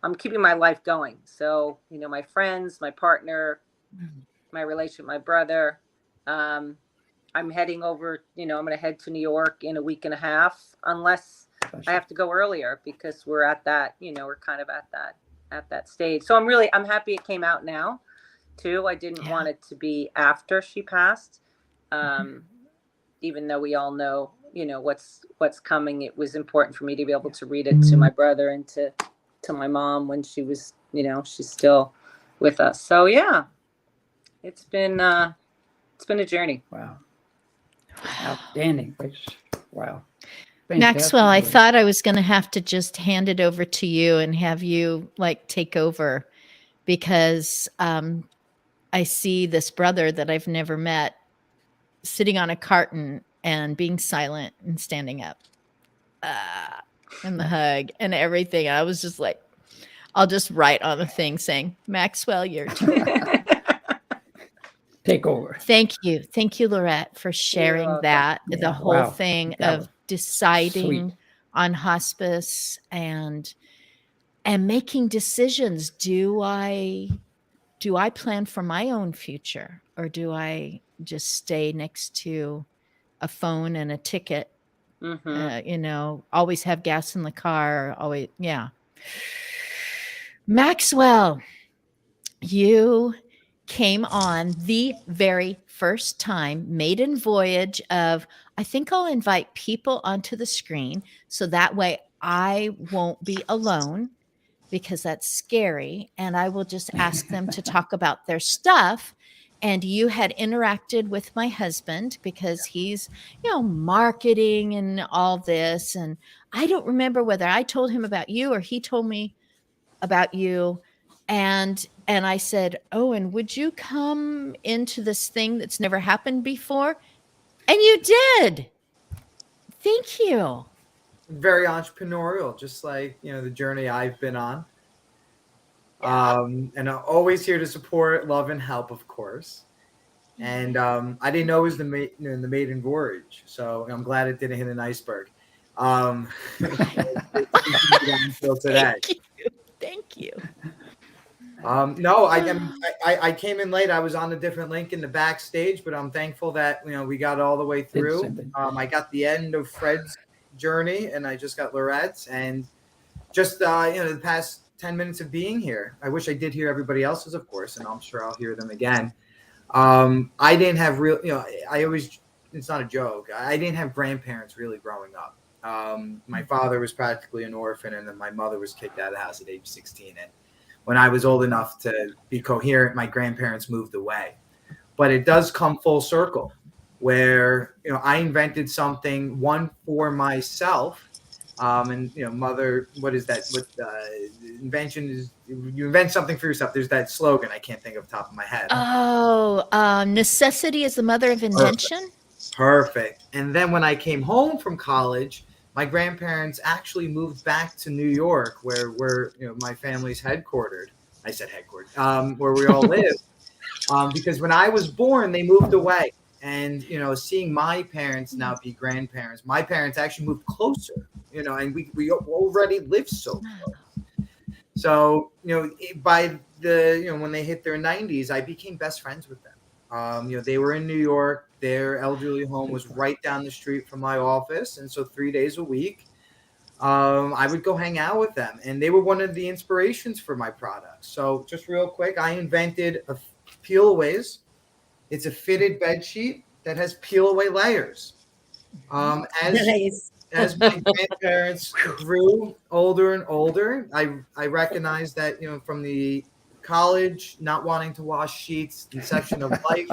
I'm keeping my life going. So, my friends, my partner, my relationship, my brother, I'm heading over, I'm going to head to New York in a week and a half, unless I have to go earlier, because we're at that, we're kind of at that stage. So I'm happy it came out now too. I didn't want it to be after she passed. Even though we all know, what's coming, it was important for me to be able to read it to my brother and to my mom when she was, she's still with us. So yeah, it's been a journey. Wow. Outstanding. Wow. Maxwell, I thought I was going to have to just hand it over to you and have you take over, because I see this brother that I've never met sitting on a carton and being silent and standing up, and the hug and everything. I was just like, I'll just write on the thing saying, Maxwell, your turn. Take over. Thank you. Thank you, Lorette, for sharing that. Yeah, the whole wow. thing That of was deciding sweet. on hospice and making decisions. Do I plan for my own future, or do I just stay next to a phone and a ticket? Always have gas in the car. Always. Yeah. Maxwell, you came on the very first time, maiden voyage of, I think I'll invite people onto the screen so that way I won't be alone, because that's scary. And I will just ask them to talk about their stuff. And you had interacted with my husband because he's, marketing and all this. And I don't remember whether I told him about you or he told me about you. And I said, oh, and would you come into this thing that's never happened before? And you did. Thank you. Very entrepreneurial, just like, the journey I've been on. And I'm always here to support, love, and help, of course. And I didn't know it was the maiden voyage, so I'm glad it didn't hit an iceberg. Until today. Thank you. No, I came in late. I was on a different link in the backstage, but I'm thankful that we got all the way through. I got the end of Fred's journey, and I just got Lorette's, and just the past 10 minutes of being here. I wish I did hear everybody else's, of course, and I'm sure I'll hear them again. I didn't have real, it's not a joke. I didn't have grandparents really growing up. My father was practically an orphan, and then my mother was kicked out of the house at age 16. And when I was old enough to be coherent, my grandparents moved away. But it does come full circle where, I invented something, one for myself. And mother, what is that? What invention is? You invent something for yourself. There's that slogan. I can't think of the top of my head. Oh, necessity is the mother of invention. Perfect. And then when I came home from college, my grandparents actually moved back to New York, where my family's headquartered. I said headquartered, where we all live. Because when I was born, they moved away. And, seeing my parents now be grandparents, my parents actually moved closer, and we already lived so close. So, by when they hit their 90s, I became best friends with them. They were in New York. Their elderly home was right down the street from my office. And so 3 days a week, I would go hang out with them. And they were one of the inspirations for my products. So just real quick, I invented a peel-aways. It's a fitted bed sheet that has peel-away layers. As my grandparents grew older and older, I recognized that, from the college, not wanting to wash sheets, the section of life,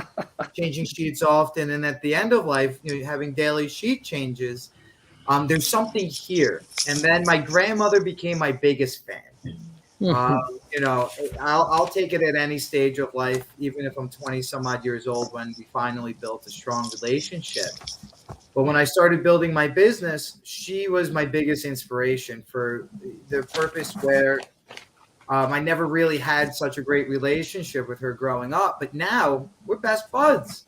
changing sheets often, and at the end of life, having daily sheet changes, there's something here. And then my grandmother became my biggest fan. I'll take it at any stage of life, even if I'm 20 some odd years old, when we finally built a strong relationship. But when I started building my business, she was my biggest inspiration for the purpose where I never really had such a great relationship with her growing up, but now we're best buds.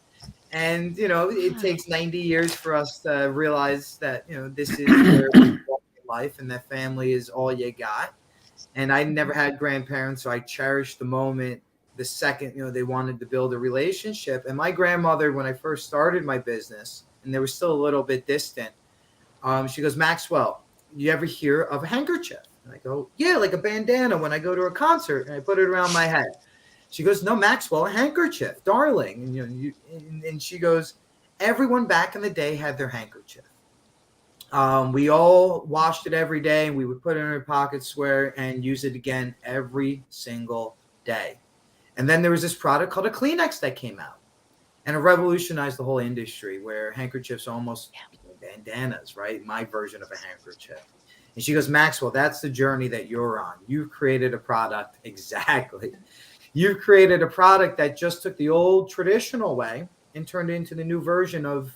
And, it takes 90 years for us to realize that, this is where we walk in life, and that family is all you got. And I never had grandparents, so I cherished the moment the second, they wanted to build a relationship. And my grandmother, when I first started my business, and they were still a little bit distant, she goes, Maxwell, you ever hear of a handkerchief? And I go, yeah, like a bandana when I go to a concert, and I put it around my head. She goes, no, Maxwell, a handkerchief, darling. And, and she goes, everyone back in the day had their handkerchief. We all washed it every day, and we would put it in our pockets, swear, and use it again every single day. And then there was this product called a Kleenex that came out, and it revolutionized the whole industry, where handkerchiefs almost bandanas, right? My version of a handkerchief. And she goes, Maxwell, that's the journey that you're on. You've created a product. Exactly. You've created a product that just took the old traditional way and turned it into the new version of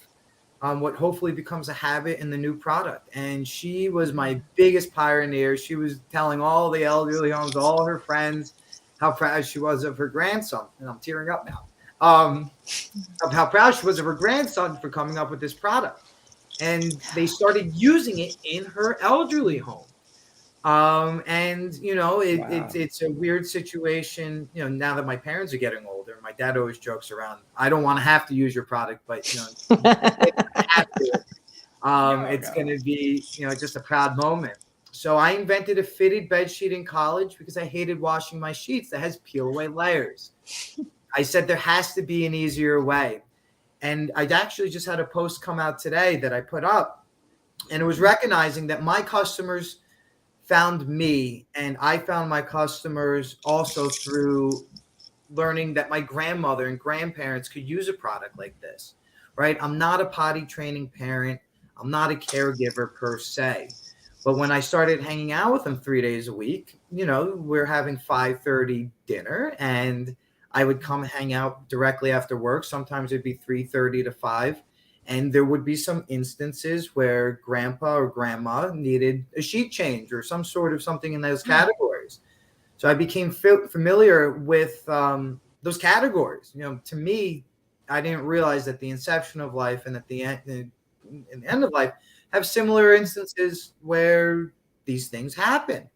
what hopefully becomes a habit in the new product. And she was my biggest pioneer. She was telling all the elderly homes, all her friends, how proud she was of her grandson. And I'm tearing up now. Of how proud she was of her grandson for coming up with this product. And they started using it in her elderly home. And it's a weird situation, now that my parents are getting older. My dad always jokes around, I don't want to have to use your product, but have to. It's going to be, just a proud moment. So I invented a fitted bed sheet in college because I hated washing my sheets that has peel away layers. I said there has to be an easier way. And I actually just had a post come out today that I put up, and it was recognizing that my customers found me, and I found my customers also through learning that my grandmother and grandparents could use a product like this, right? I'm not a potty training parent. I'm not a caregiver per se. But when I started hanging out with them 3 days a week, we're having 5:30 dinner, and I would come hang out directly after work. Sometimes it'd be 3:30 to 5. And there would be some instances where grandpa or grandma needed a sheet change or some sort of something in those categories. So I became familiar with those categories. To me, I didn't realize that the inception of life and at the end of life have similar instances where these things happen.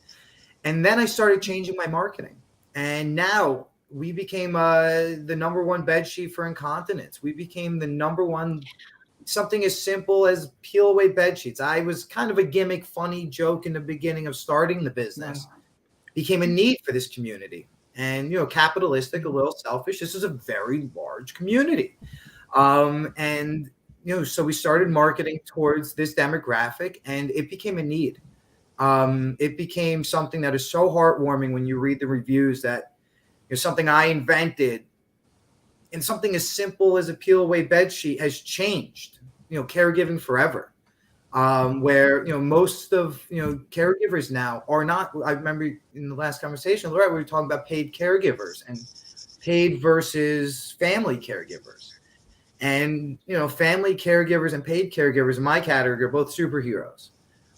And then I started changing my marketing. And now we became the number one bed sheet for incontinence. We became the number one. Something as simple as peel away bed sheets. I was kind of a gimmick, funny joke in the beginning of starting the business. Became a need for this community. And, capitalistic, a little selfish. This is a very large community. So we started marketing towards this demographic, and it became a need. It became something that is so heartwarming when you read the reviews that something I invented, and something as simple as a peel away bed sheet has changed, caregiving forever. Where, most of, caregivers now are not, I remember in the last conversation, Laura, we were talking about paid caregivers and paid versus family caregivers. And, family caregivers and paid caregivers in my category are both superheroes.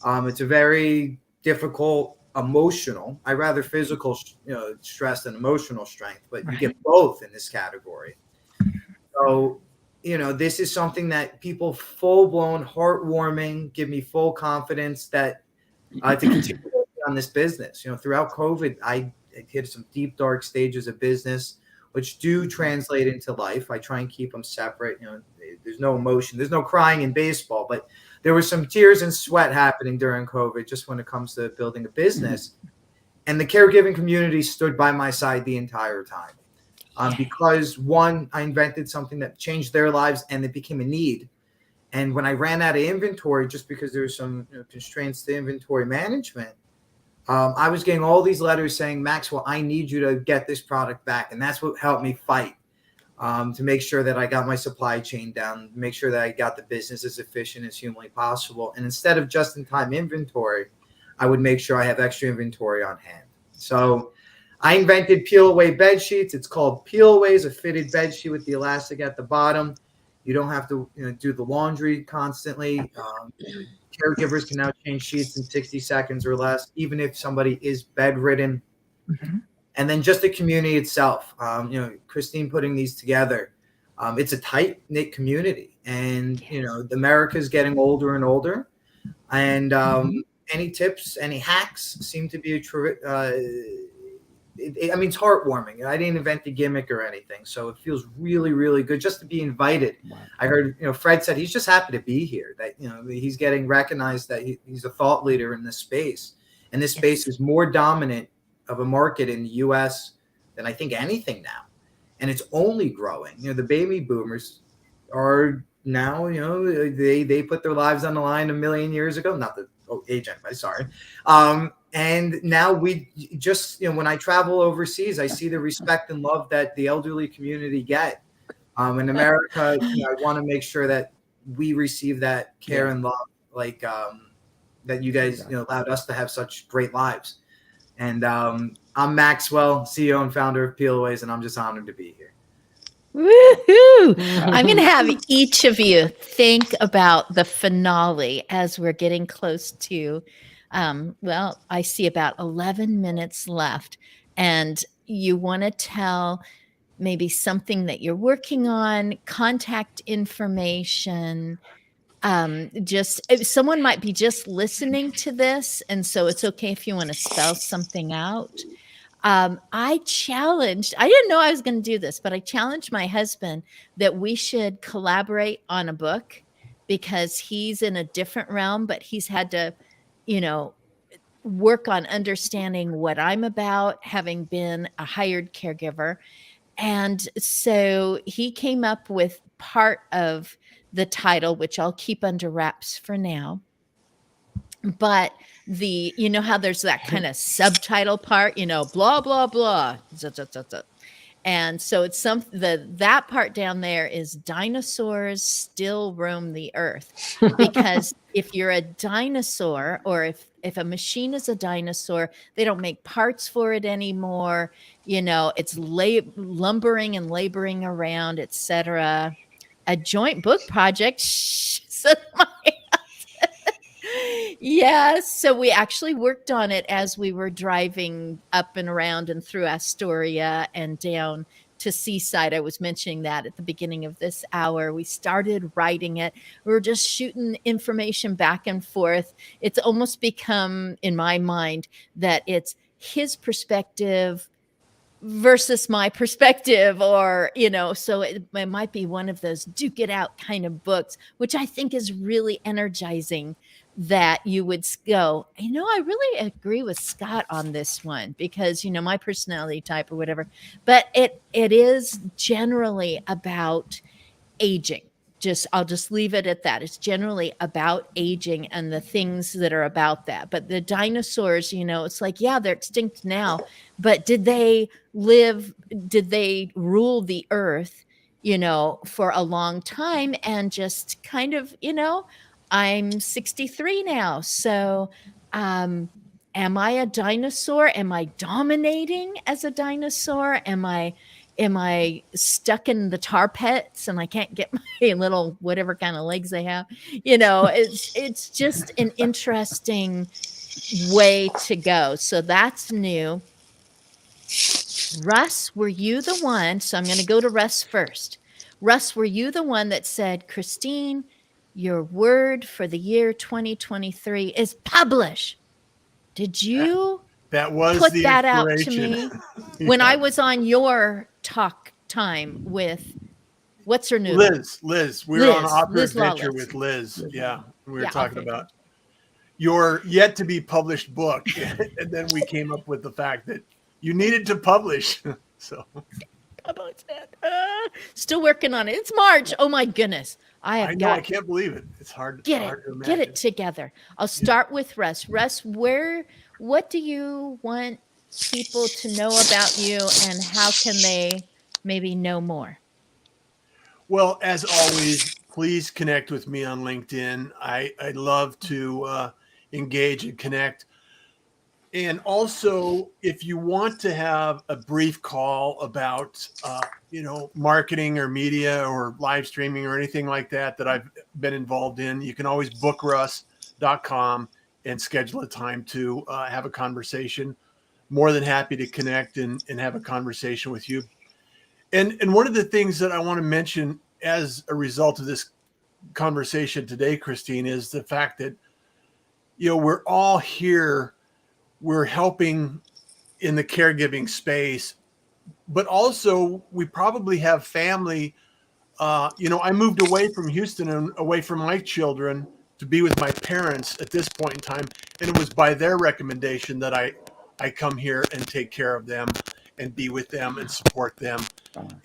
It's a very difficult emotional, I rather physical, stress than emotional strength, but you get both in this category. So, this is something that people full-blown, heartwarming, give me full confidence that to continue on this business. Throughout COVID, I hit some deep, dark stages of business, which do translate into life. I try and keep them separate. There's no emotion. There's no crying in baseball, but there was some tears and sweat happening during COVID just when it comes to building a business. And the caregiving community stood by my side the entire time. Because one, I invented something that changed their lives and it became a need. And when I ran out of inventory, just because there were some constraints to inventory management, I was getting all these letters saying, Maxwell, I need you to get this product back. And that's what helped me fight to make sure that I got my supply chain down, make sure that I got the business as efficient as humanly possible. And instead of just-in-time inventory, I would make sure I have extra inventory on hand. So I invented peel away bed sheets. It's called Peel Away. It's a fitted bed sheet with the elastic at the bottom. You don't have to do the laundry constantly. Caregivers can now change sheets in 60 seconds or less, even if somebody is bedridden. And then just the community itself, Christine putting these together. It's a tight-knit community, and America's getting older and older. And any tips, any hacks seem to be it's heartwarming. I didn't invent the gimmick or anything, so it feels really, really good just to be invited. Wow. I heard, Fred said he's just happy to be here. That he's getting recognized that he's a thought leader in this space, and this space is more dominant of a market in the U.S. than I think anything now, and it's only growing. The baby boomers are now, they put their lives on the line a million years ago. Not the age anybody, sorry. And now we just, when I travel overseas, I see the respect and love that the elderly community get. In America, I want to make sure that we receive that care and love. Like, that you guys allowed us to have such great lives. And I'm Maxwell, CEO and founder of Peelways, and I'm just honored to be here. Woohoo! I'm going to have each of you think about the finale as we're getting close to, well, I see about 11 minutes left. And you want to tell maybe something that you're working on, contact information. Just someone might be just listening to this. And so it's okay if you want to spell something out. I didn't know I was going to do this, but I challenged my husband that we should collaborate on a book because he's in a different realm, but he's had to, work on understanding what I'm about, having been a hired caregiver. And so he came up with part of the title, which I'll keep under wraps for now. But how there's that kind of subtitle part, blah, blah, blah. And so it's that part down there is dinosaurs still roam the earth. Because if you're a dinosaur, or if a machine is a dinosaur, they don't make parts for it anymore. It's lumbering and laboring around, etc. A joint book project. Yes. So we actually worked on it as we were driving up and around and through Astoria and down to Seaside. I was mentioning that at the beginning of this hour. We started writing it. We were just shooting information back and forth. It's almost become, in my mind, that it's his perspective versus my perspective, or so it might be one of those duke it out kind of books, which I think is really energizing, that you would go, I really agree with Scott on this one, because my personality type or whatever. But it is generally about aging. I'll just leave it at that. It's generally about aging and the things that are about that. But the dinosaurs, it's like, yeah, they're extinct now, but did they rule the earth, for a long time? And just kind of, I'm 63 now. So, am I a dinosaur? Am I dominating as a dinosaur? Am I stuck in the tar pits and I can't get my little whatever kind of legs they have? It's just an interesting way to go. So that's new. Russ, were you the one? So I'm going to go to Russ first. Russ, were you the one that said, Christine, your word for the year 2023 is publish? Did you that was put the that out to me when I was on your talk time with what's her name? Liz. We were on Opera Adventure with Liz. Yeah. We were talking about your yet to be published book. And then we came up with the fact that you needed to publish. So still working on it. It's March. Oh my goodness. I can't believe it. It's hard to imagine. Get it together. I'll start with Russ. Russ, what do you want people to know about you, and how can they maybe know more? Well, as always, please connect with me on LinkedIn. I'd love to engage and connect. And also, if you want to have a brief call about, marketing or media or live streaming or anything like that I've been involved in, you can always book russ.com and schedule a time to have a conversation. More than happy to connect and have a conversation with you. And one of the things that I want to mention as a result of this conversation today, Christine, is the fact that, we're all here. We're helping in the caregiving space, but also we probably have family. I moved away from Houston and away from my children to be with my parents at this point in time. And it was by their recommendation that I come here and take care of them and be with them and support them.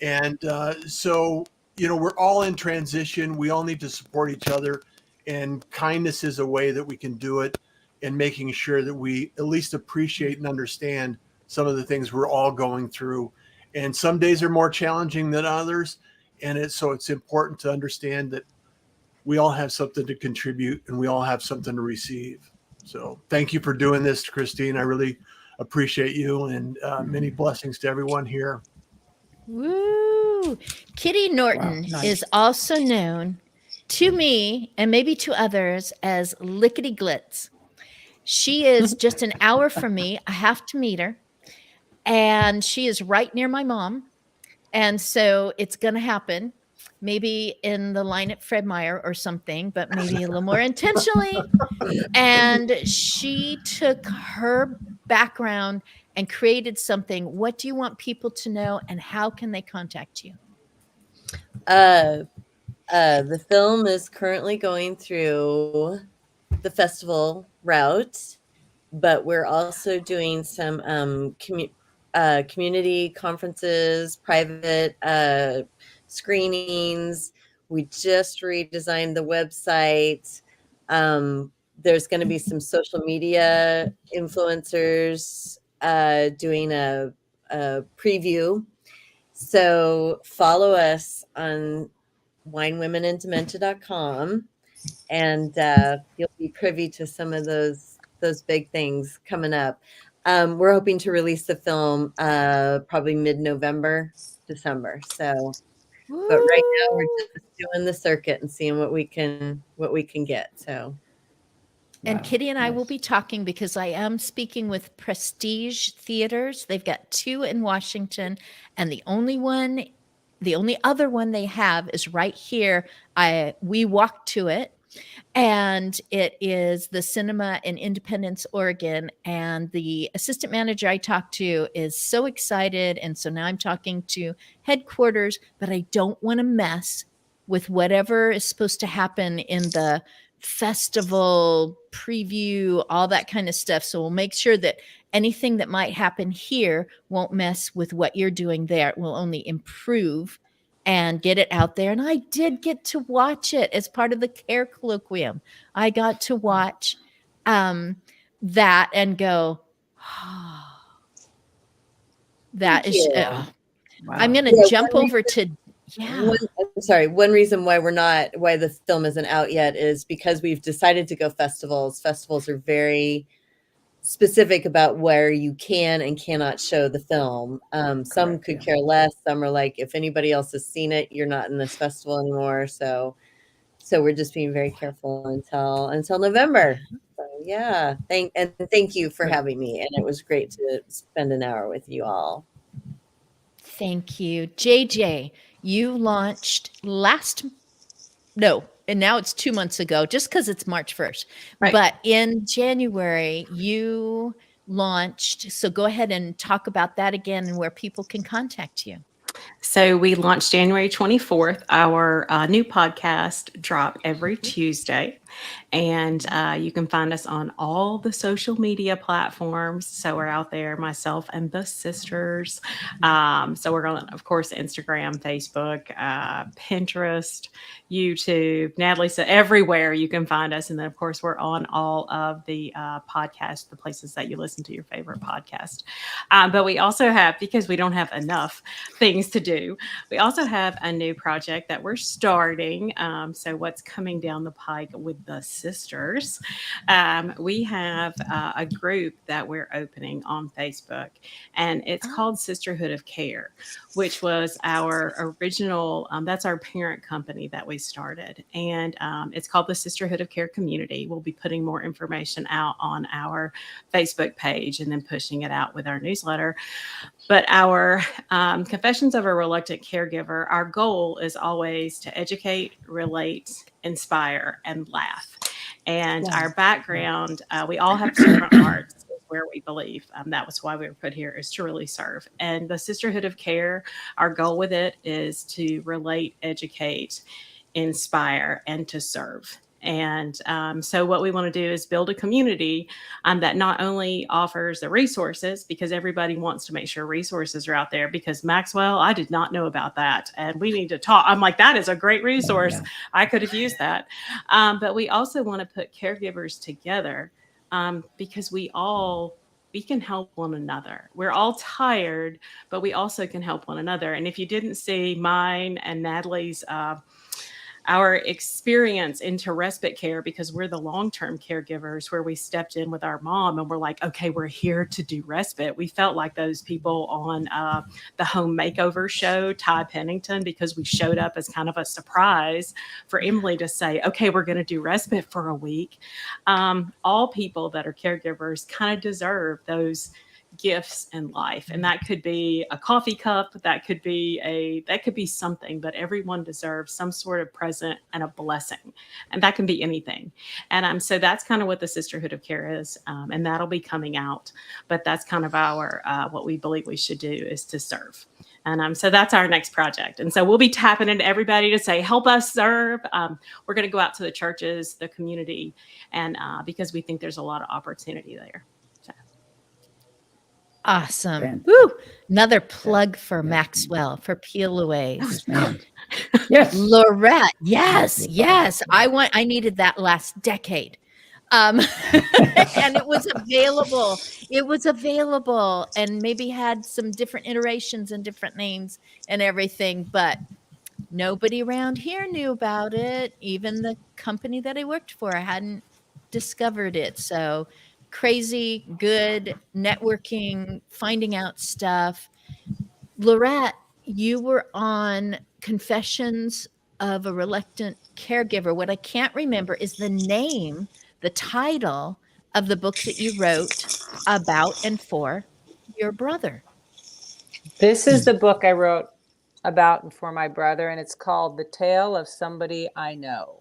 And so, we're all in transition. We all need to support each other, and kindness is a way that we can do it, and making sure that we at least appreciate and understand some of the things we're all going through. And some days are more challenging than others. And it's important to understand that we all have something to contribute and we all have something to receive. So thank you for doing this, Christine. I really appreciate you, and many blessings to everyone here. Woo! Kitty Norton Wow, nice. is also known to me and maybe to others as Lickety Glitz. She is just an hour from me. I have to meet her. And she is right near my mom. And so it's going to happen. Maybe in the line at Fred Meyer or something, but maybe a little more intentionally. And she took her background and created something. What do you want people to know, and how can they contact you? The film is currently going through the festival route, but we're also doing some community conferences, private screenings. We just redesigned the website. There's going to be some social media influencers doing a preview. So follow us on winewomenanddementia.com, and you'll be privy to some of those big things coming up. We're hoping to release the film probably mid-November, December. So, but right now we're just doing the circuit and seeing what we can get. So. And Wow, Kitty and I will nice. be talking because I am speaking with Prestige Theaters. They've got 2 in Washington, and the only other one they have is right here. We walked to it, and it is the cinema in Independence, Oregon. And the assistant manager I talked to is so excited. And so now I'm talking to headquarters, but I don't want to mess with whatever is supposed to happen in the festival preview, all that kind of stuff. So we'll make sure that anything that might happen here won't mess with what you're doing there. It will only improve and get it out there. And I did get to watch it as part of the CARE colloquium. I got to watch that and go, oh, that is, Wow. I'm going to jump over to, One reason why the film isn't out yet is because we've decided to go festivals. Festivals are very specific about where you can and cannot show the film. Some could care less. Some are like, if anybody else has seen it, you're not in this festival anymore. So we're just being very careful until November. So yeah, thank you for having me, and it was great to spend an hour with you all. Thank you. JJ, you launched and now it's 2 months ago, just because it's March 1st. Right. But in January, you launched. So go ahead and talk about that again and where people can contact you. So we launched January 24th. Our new podcast drop every Tuesday. And you can find us on all the social media platforms. So we're out there, myself and the sisters. So we're on, of course, Instagram, Facebook, Pinterest, YouTube, Natalie said everywhere you can find us. And then, of course, we're on all of the podcasts, the places that you listen to your favorite podcast. But we also have, because we don't have enough things to do, we also have a new project that we're starting. So what's coming down the pike with the sisters? We have a group that we're opening on Facebook, and it's called Sisterhood of Care, which was our original, that's our parent company that we started. And it's called the Sisterhood of Care Community. We'll be putting more information out on our Facebook page and then pushing it out with our newsletter. But our Confessions of a Reluctant Caregiver, our goal is always to educate, relate, inspire, and laugh. And our background, we all have different hearts, where we believe. That was why we were put here, is to really serve. And the Sisterhood of Care, our goal with it is to relate, educate, inspire, and to serve. And so what we want to do is build a community that not only offers the resources, because everybody wants to make sure resources are out there, because Maxwell, I did not know about that. And we need to talk. I'm like, that is a great resource. Yeah. I could have used that. But we also want to put caregivers together because we can help one another. We're all tired, but we also can help one another. And if you didn't see mine and Natalie's our experience into respite care, because we're the long-term caregivers, where we stepped in with our mom and we're like, okay, we're here to do respite. We felt like those people on the home makeover show, Ty Pennington, because we showed up as kind of a surprise for Emily to say, okay, we're going to do respite for a week. All people that are caregivers kind of deserve those gifts in life, and that could be a coffee cup, that could be something, but everyone deserves some sort of present and a blessing, and that can be anything. And so that's kind of what the Sisterhood of Care is, and that'll be coming out. But that's kind of our what we believe we should do is to serve. And so that's our next project. And so we'll be tapping into everybody to say, help us serve. We're going to go out to the churches, the community, and because we think there's a lot of opportunity there. Awesome. Woo! Another plug for Maxwell, for Peel Aways. Yes. Lorette. Yes. Yes. I needed that last decade. And it was available. It was available and maybe had some different iterations and different names and everything, but nobody around here knew about it. Even the company that I worked for hadn't discovered it. So crazy, good networking, finding out stuff. Lorette, you were on Confessions of a Reluctant Caregiver. What I can't remember is the title of the book that you wrote about and for your brother. This is the book I wrote about and for my brother, and it's called The Tale of Somebody I Know.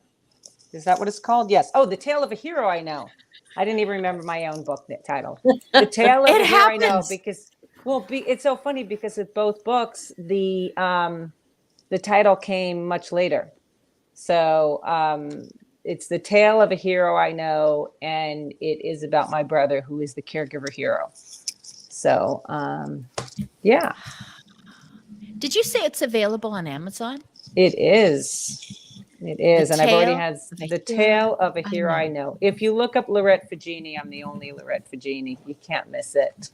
Is that what it's called? Yes. Oh, The Tale of a Hero I Know. I didn't even remember my own book title. The Tale of a Hero I Know, because it's so funny because with both books, the title came much later. So it's The Tale of a Hero I Know, and it is about my brother, who is the caregiver hero. So yeah. Did you say it's available on Amazon? It is. It is. And I've already had The Tale of a Hero I Know. If you look up Lorette Fagini, I'm the only Lorette Fagini. You can't miss it.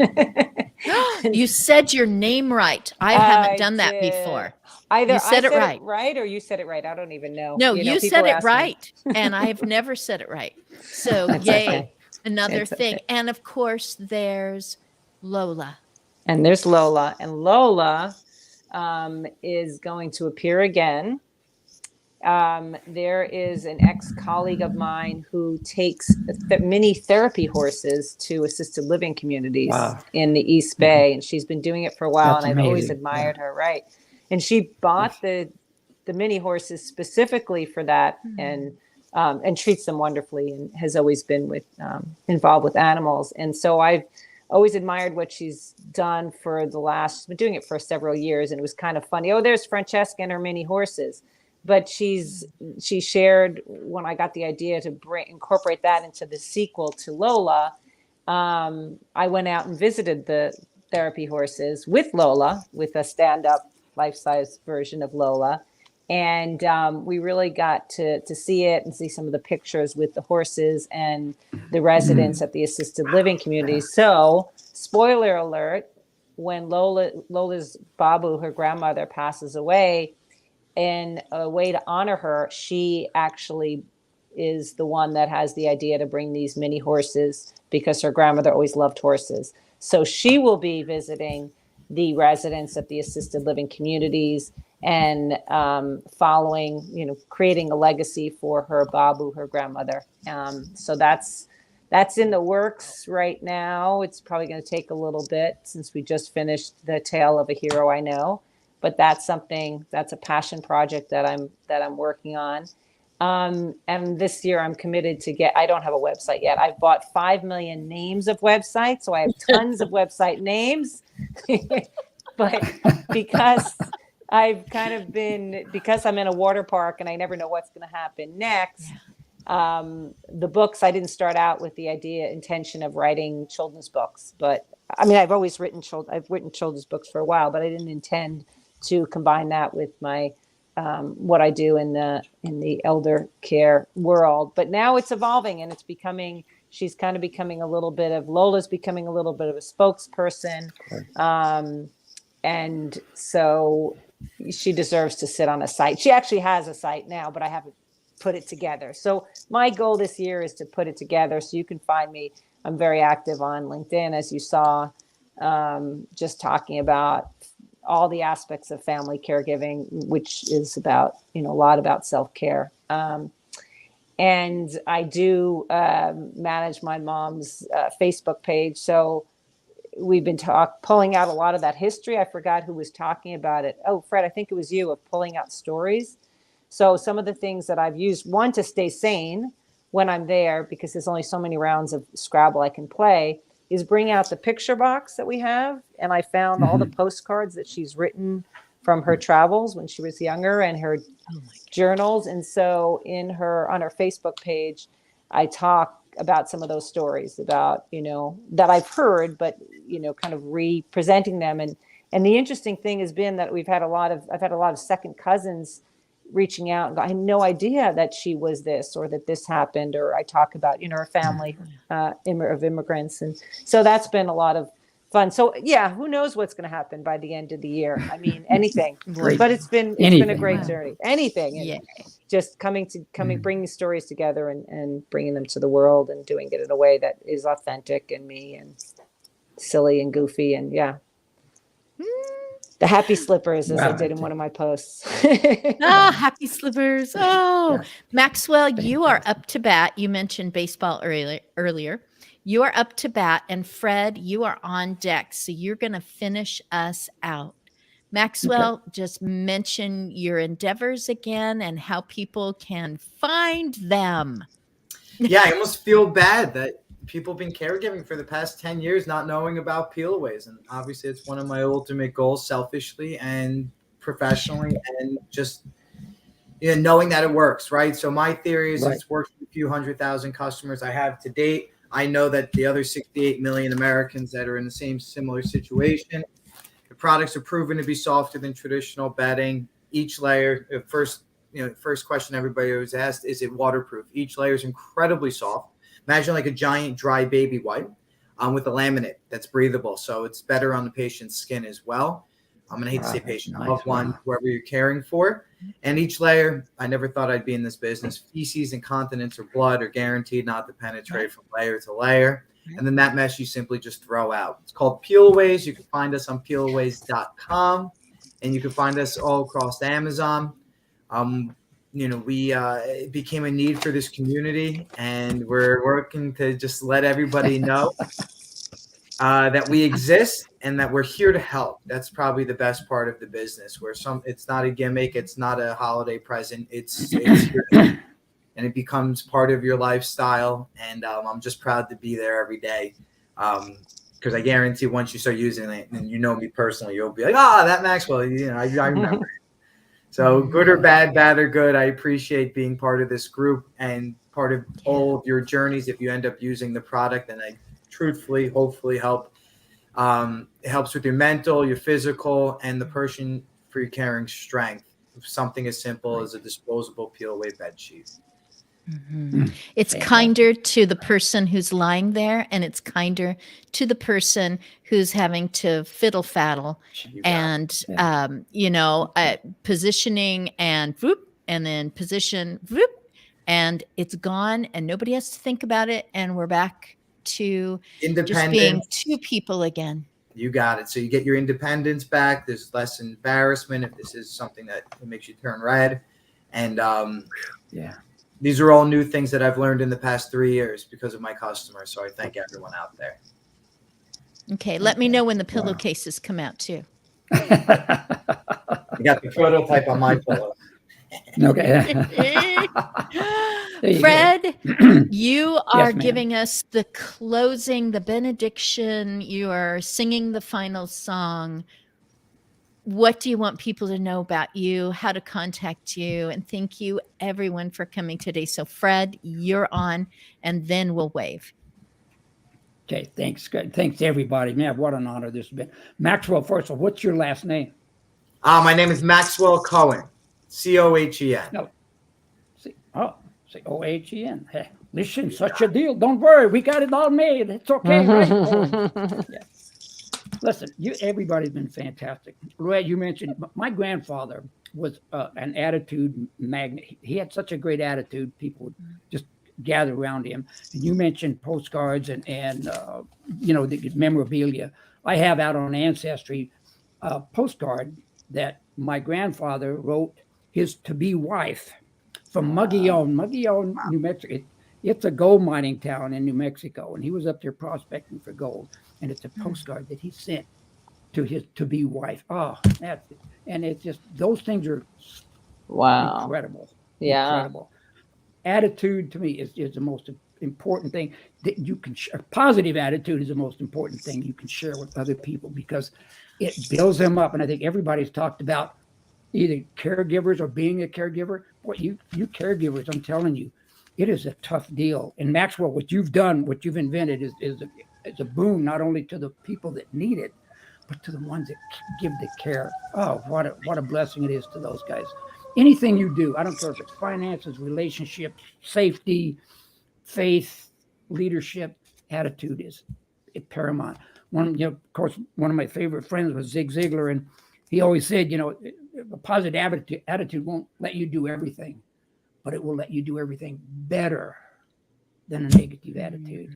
You said your name right. I haven't done that before. Either you said I it said right. Or you said it right. I don't even know. No, you said it right. Me. And I've never said it right. So That's yay. okay. Another It's thing. okay. And of course, there's Lola. And there's Lola. And Lola is going to appear again. There is an ex-colleague of mine who takes mini therapy horses to assisted living communities in the East Bay, and she's been doing it for a while. That's and I've always amazing. admired her, right? And she bought the mini horses specifically for that, and treats them wonderfully, and has always been involved with animals. And so I've always admired what she's done she's been doing it for several years, and it was kind of funny. Oh, there's Francesca and her mini horses. But she shared, when I got the idea to incorporate that into the sequel to Lola, I went out and visited the therapy horses with Lola, with a stand-up life-size version of Lola. And we really got to see it and see some of the pictures with the horses and the residents at the assisted living community. So, spoiler alert, when Lola's Babu, her grandmother, passes away, in a way to honor her, she actually is the one that has the idea to bring these mini horses, because her grandmother always loved horses. So she will be visiting the residents at the assisted living communities and following, creating a legacy for her Babu, her grandmother. So that's in the works right now. It's probably going to take a little bit since we just finished The Tale of a Hero I Know. But that's a passion project that I'm working on. And this year I'm committed to I don't have a website yet. I've bought 5 million names of websites, so I have tons of website names. But because because I'm in a water park and I never know what's going to happen next, the books, I didn't start out with the intention of writing children's books. But I mean, I've written children's books for a while, but I didn't intend to combine that with my what I do in the elder care world. But now it's evolving, and she's kind of becoming Lola's becoming a little bit of a spokesperson. And so she deserves to sit on a site. She actually has a site now, but I haven't put it together. So my goal this year is to put it together. So you can find me. I'm very active on LinkedIn, as you saw, just talking about all the aspects of family caregiving, which is about, a lot about self-care. And I do manage my mom's Facebook page. So we've been pulling out a lot of that history. I forgot who was talking about it. Oh, Fred, I think it was you, of pulling out stories. So some of the things that I've used, one, to stay sane when I'm there, because there's only so many rounds of Scrabble I can play, is bring out the picture box that we have. And I found all the postcards that she's written from her travels when she was younger, and her journals. And so on her Facebook page, I talk about some of those stories about, that I've heard, but, kind of representing them. And the interesting thing has been that I've had a lot of second cousins reaching out and go, I had no idea that she was this, or that this happened. Or I talk about, her family of immigrants. And so that's been a lot of fun. So yeah, who knows what's going to happen by the end of the year? I mean, anything, but it's been a great journey. Anything. Yeah. Just bringing stories together and bringing them to the world, and doing it in a way that is authentic and me, and silly and goofy. And the happy slippers, as I did in one of my posts. Happy slippers. Oh, Maxwell, you are up to bat. You mentioned baseball earlier. You are up to bat, and Fred, you are on deck. So you're going to finish us out. Maxwell, just mention your endeavors again and how people can find them. Yeah, I almost feel bad that people have been caregiving for the past 10 years not knowing about peel-aways. And obviously it's one of my ultimate goals, selfishly and professionally, and just knowing that it works, right? So my theory is it's worked with a few 100,000 customers I have to date. I know that the other 68 million Americans that are in the same similar situation, the products are proven to be softer than traditional bedding. Each layer, first question everybody always asked, is it waterproof? Each layer is incredibly soft. Imagine like a giant dry baby wipe with a laminate that's breathable. So it's better on the patient's skin as well. I'm going to hate to say patient, loved one, whoever you're caring for. And each layer, I never thought I'd be in this business. Feces, incontinence, or blood are guaranteed not to penetrate from layer to layer. And then that mesh you simply just throw out. It's called Peel-Aways. You can find us on peelaways.com, and you can find us all across Amazon. It became a need for this community, and we're working to just let everybody know that we exist and that we're here to help. That's probably the best part of the business, where it's not a gimmick, it's not a holiday present, it's here to help. And it becomes part of your lifestyle. And I'm just proud to be there every day. Because I guarantee once you start using it, and me personally, you'll be like, that Maxwell, I remember. So good or bad or good, I appreciate being part of this group and part of all of your journeys if you end up using the product. And I truthfully, hopefully help. It helps with your mental, your physical, and the person for your caring strength. Something as simple as a disposable peel-away bed sheet. It's kinder to the person who's lying there, and it's kinder to the person who's having to fiddle faddle and positioning and whoop, and then position whoop, and it's gone, and nobody has to think about it, and we're back to just being two people again. You got it. So you get your independence back. There's less embarrassment if this is something that makes you turn red. And these are all new things that I've learned in the past 3 years because of my customers. So I thank everyone out there. Okay. Let me know when the pillowcases come out too. You got the prototype on my pillow. Okay. Fred, you are giving us the closing, the benediction. You are singing the final song. What do you want people to know about you, how to contact you? And thank you, everyone, for coming today. So, Fred, you're on, and then we'll wave. Okay, thanks. Good. Thanks, everybody. Man, what an honor this has been. Maxwell, first of all, what's your last name? My name is Maxwell Cohen, Cohen. No. C-O-H-E-N. Hey, listen, such a deal. Don't worry. We got it all made. It's okay, right? Listen, everybody's been fantastic. Lorette, you mentioned my grandfather was an attitude magnet. He had such a great attitude. People would just gather around him. And you mentioned postcards and the memorabilia. I have out on Ancestry a postcard that my grandfather wrote his to-be wife from Mogollon, New Mexico. It's a gold mining town in New Mexico, and he was up there prospecting for gold. And it's a postcard that he sent to his to-be wife. Oh, and it's just, those things are incredible. Yeah. Incredible. Attitude to me is the most important thing that you can share. Positive attitude is the most important thing you can share with other people because it builds them up. And I think everybody's talked about either caregivers or being a caregiver. Boy, you caregivers, I'm telling you, it is a tough deal. And Maxwell, what you've done, what you've invented is a boon, not only to the people that need it, but to the ones that give the care. Oh, what a blessing it is to those guys. Anything you do, I don't care if it's finances, relationships, safety, faith, leadership, attitude is paramount. Of course, one of my favorite friends was Zig Ziglar, and he always said, a positive attitude won't let you do everything, but it will let you do everything better than a negative attitude.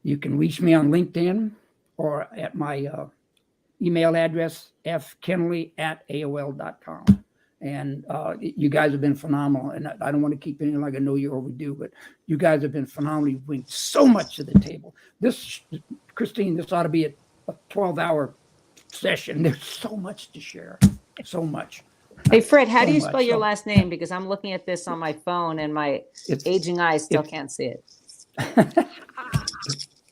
You can reach me on LinkedIn or at my email address, fkenley@aol.com. And you guys have been phenomenal. And I don't want to keep anything like I know you're overdue, but you guys have been phenomenal. You bring so much to the table. Christine, this ought to be a 12-hour session. There's so much to share. So much. Hey, Fred, how do you spell your last name? Because I'm looking at this on my phone and my aging eyes still can't see it.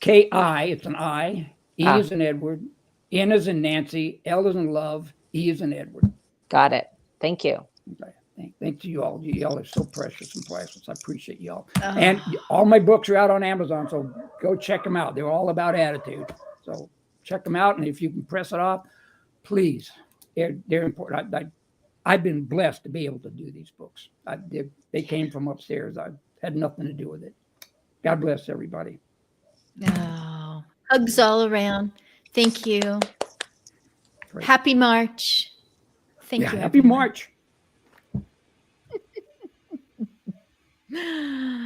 K-I, it's an I. E is in Edward. N is in Nancy. L is in love. E is in Edward. Got it. Thank you. Okay. Thank you all. Y'all are so precious and priceless. I appreciate y'all. And all my books are out on Amazon, so go check them out. They're all about attitude. So check them out, and if you can press it off, please. They're important. I've been blessed to be able to do these books. They came from upstairs. I had nothing to do with it. God bless everybody. Oh, hugs all around. Thank you. Great. Happy March. Thank you. Happy March.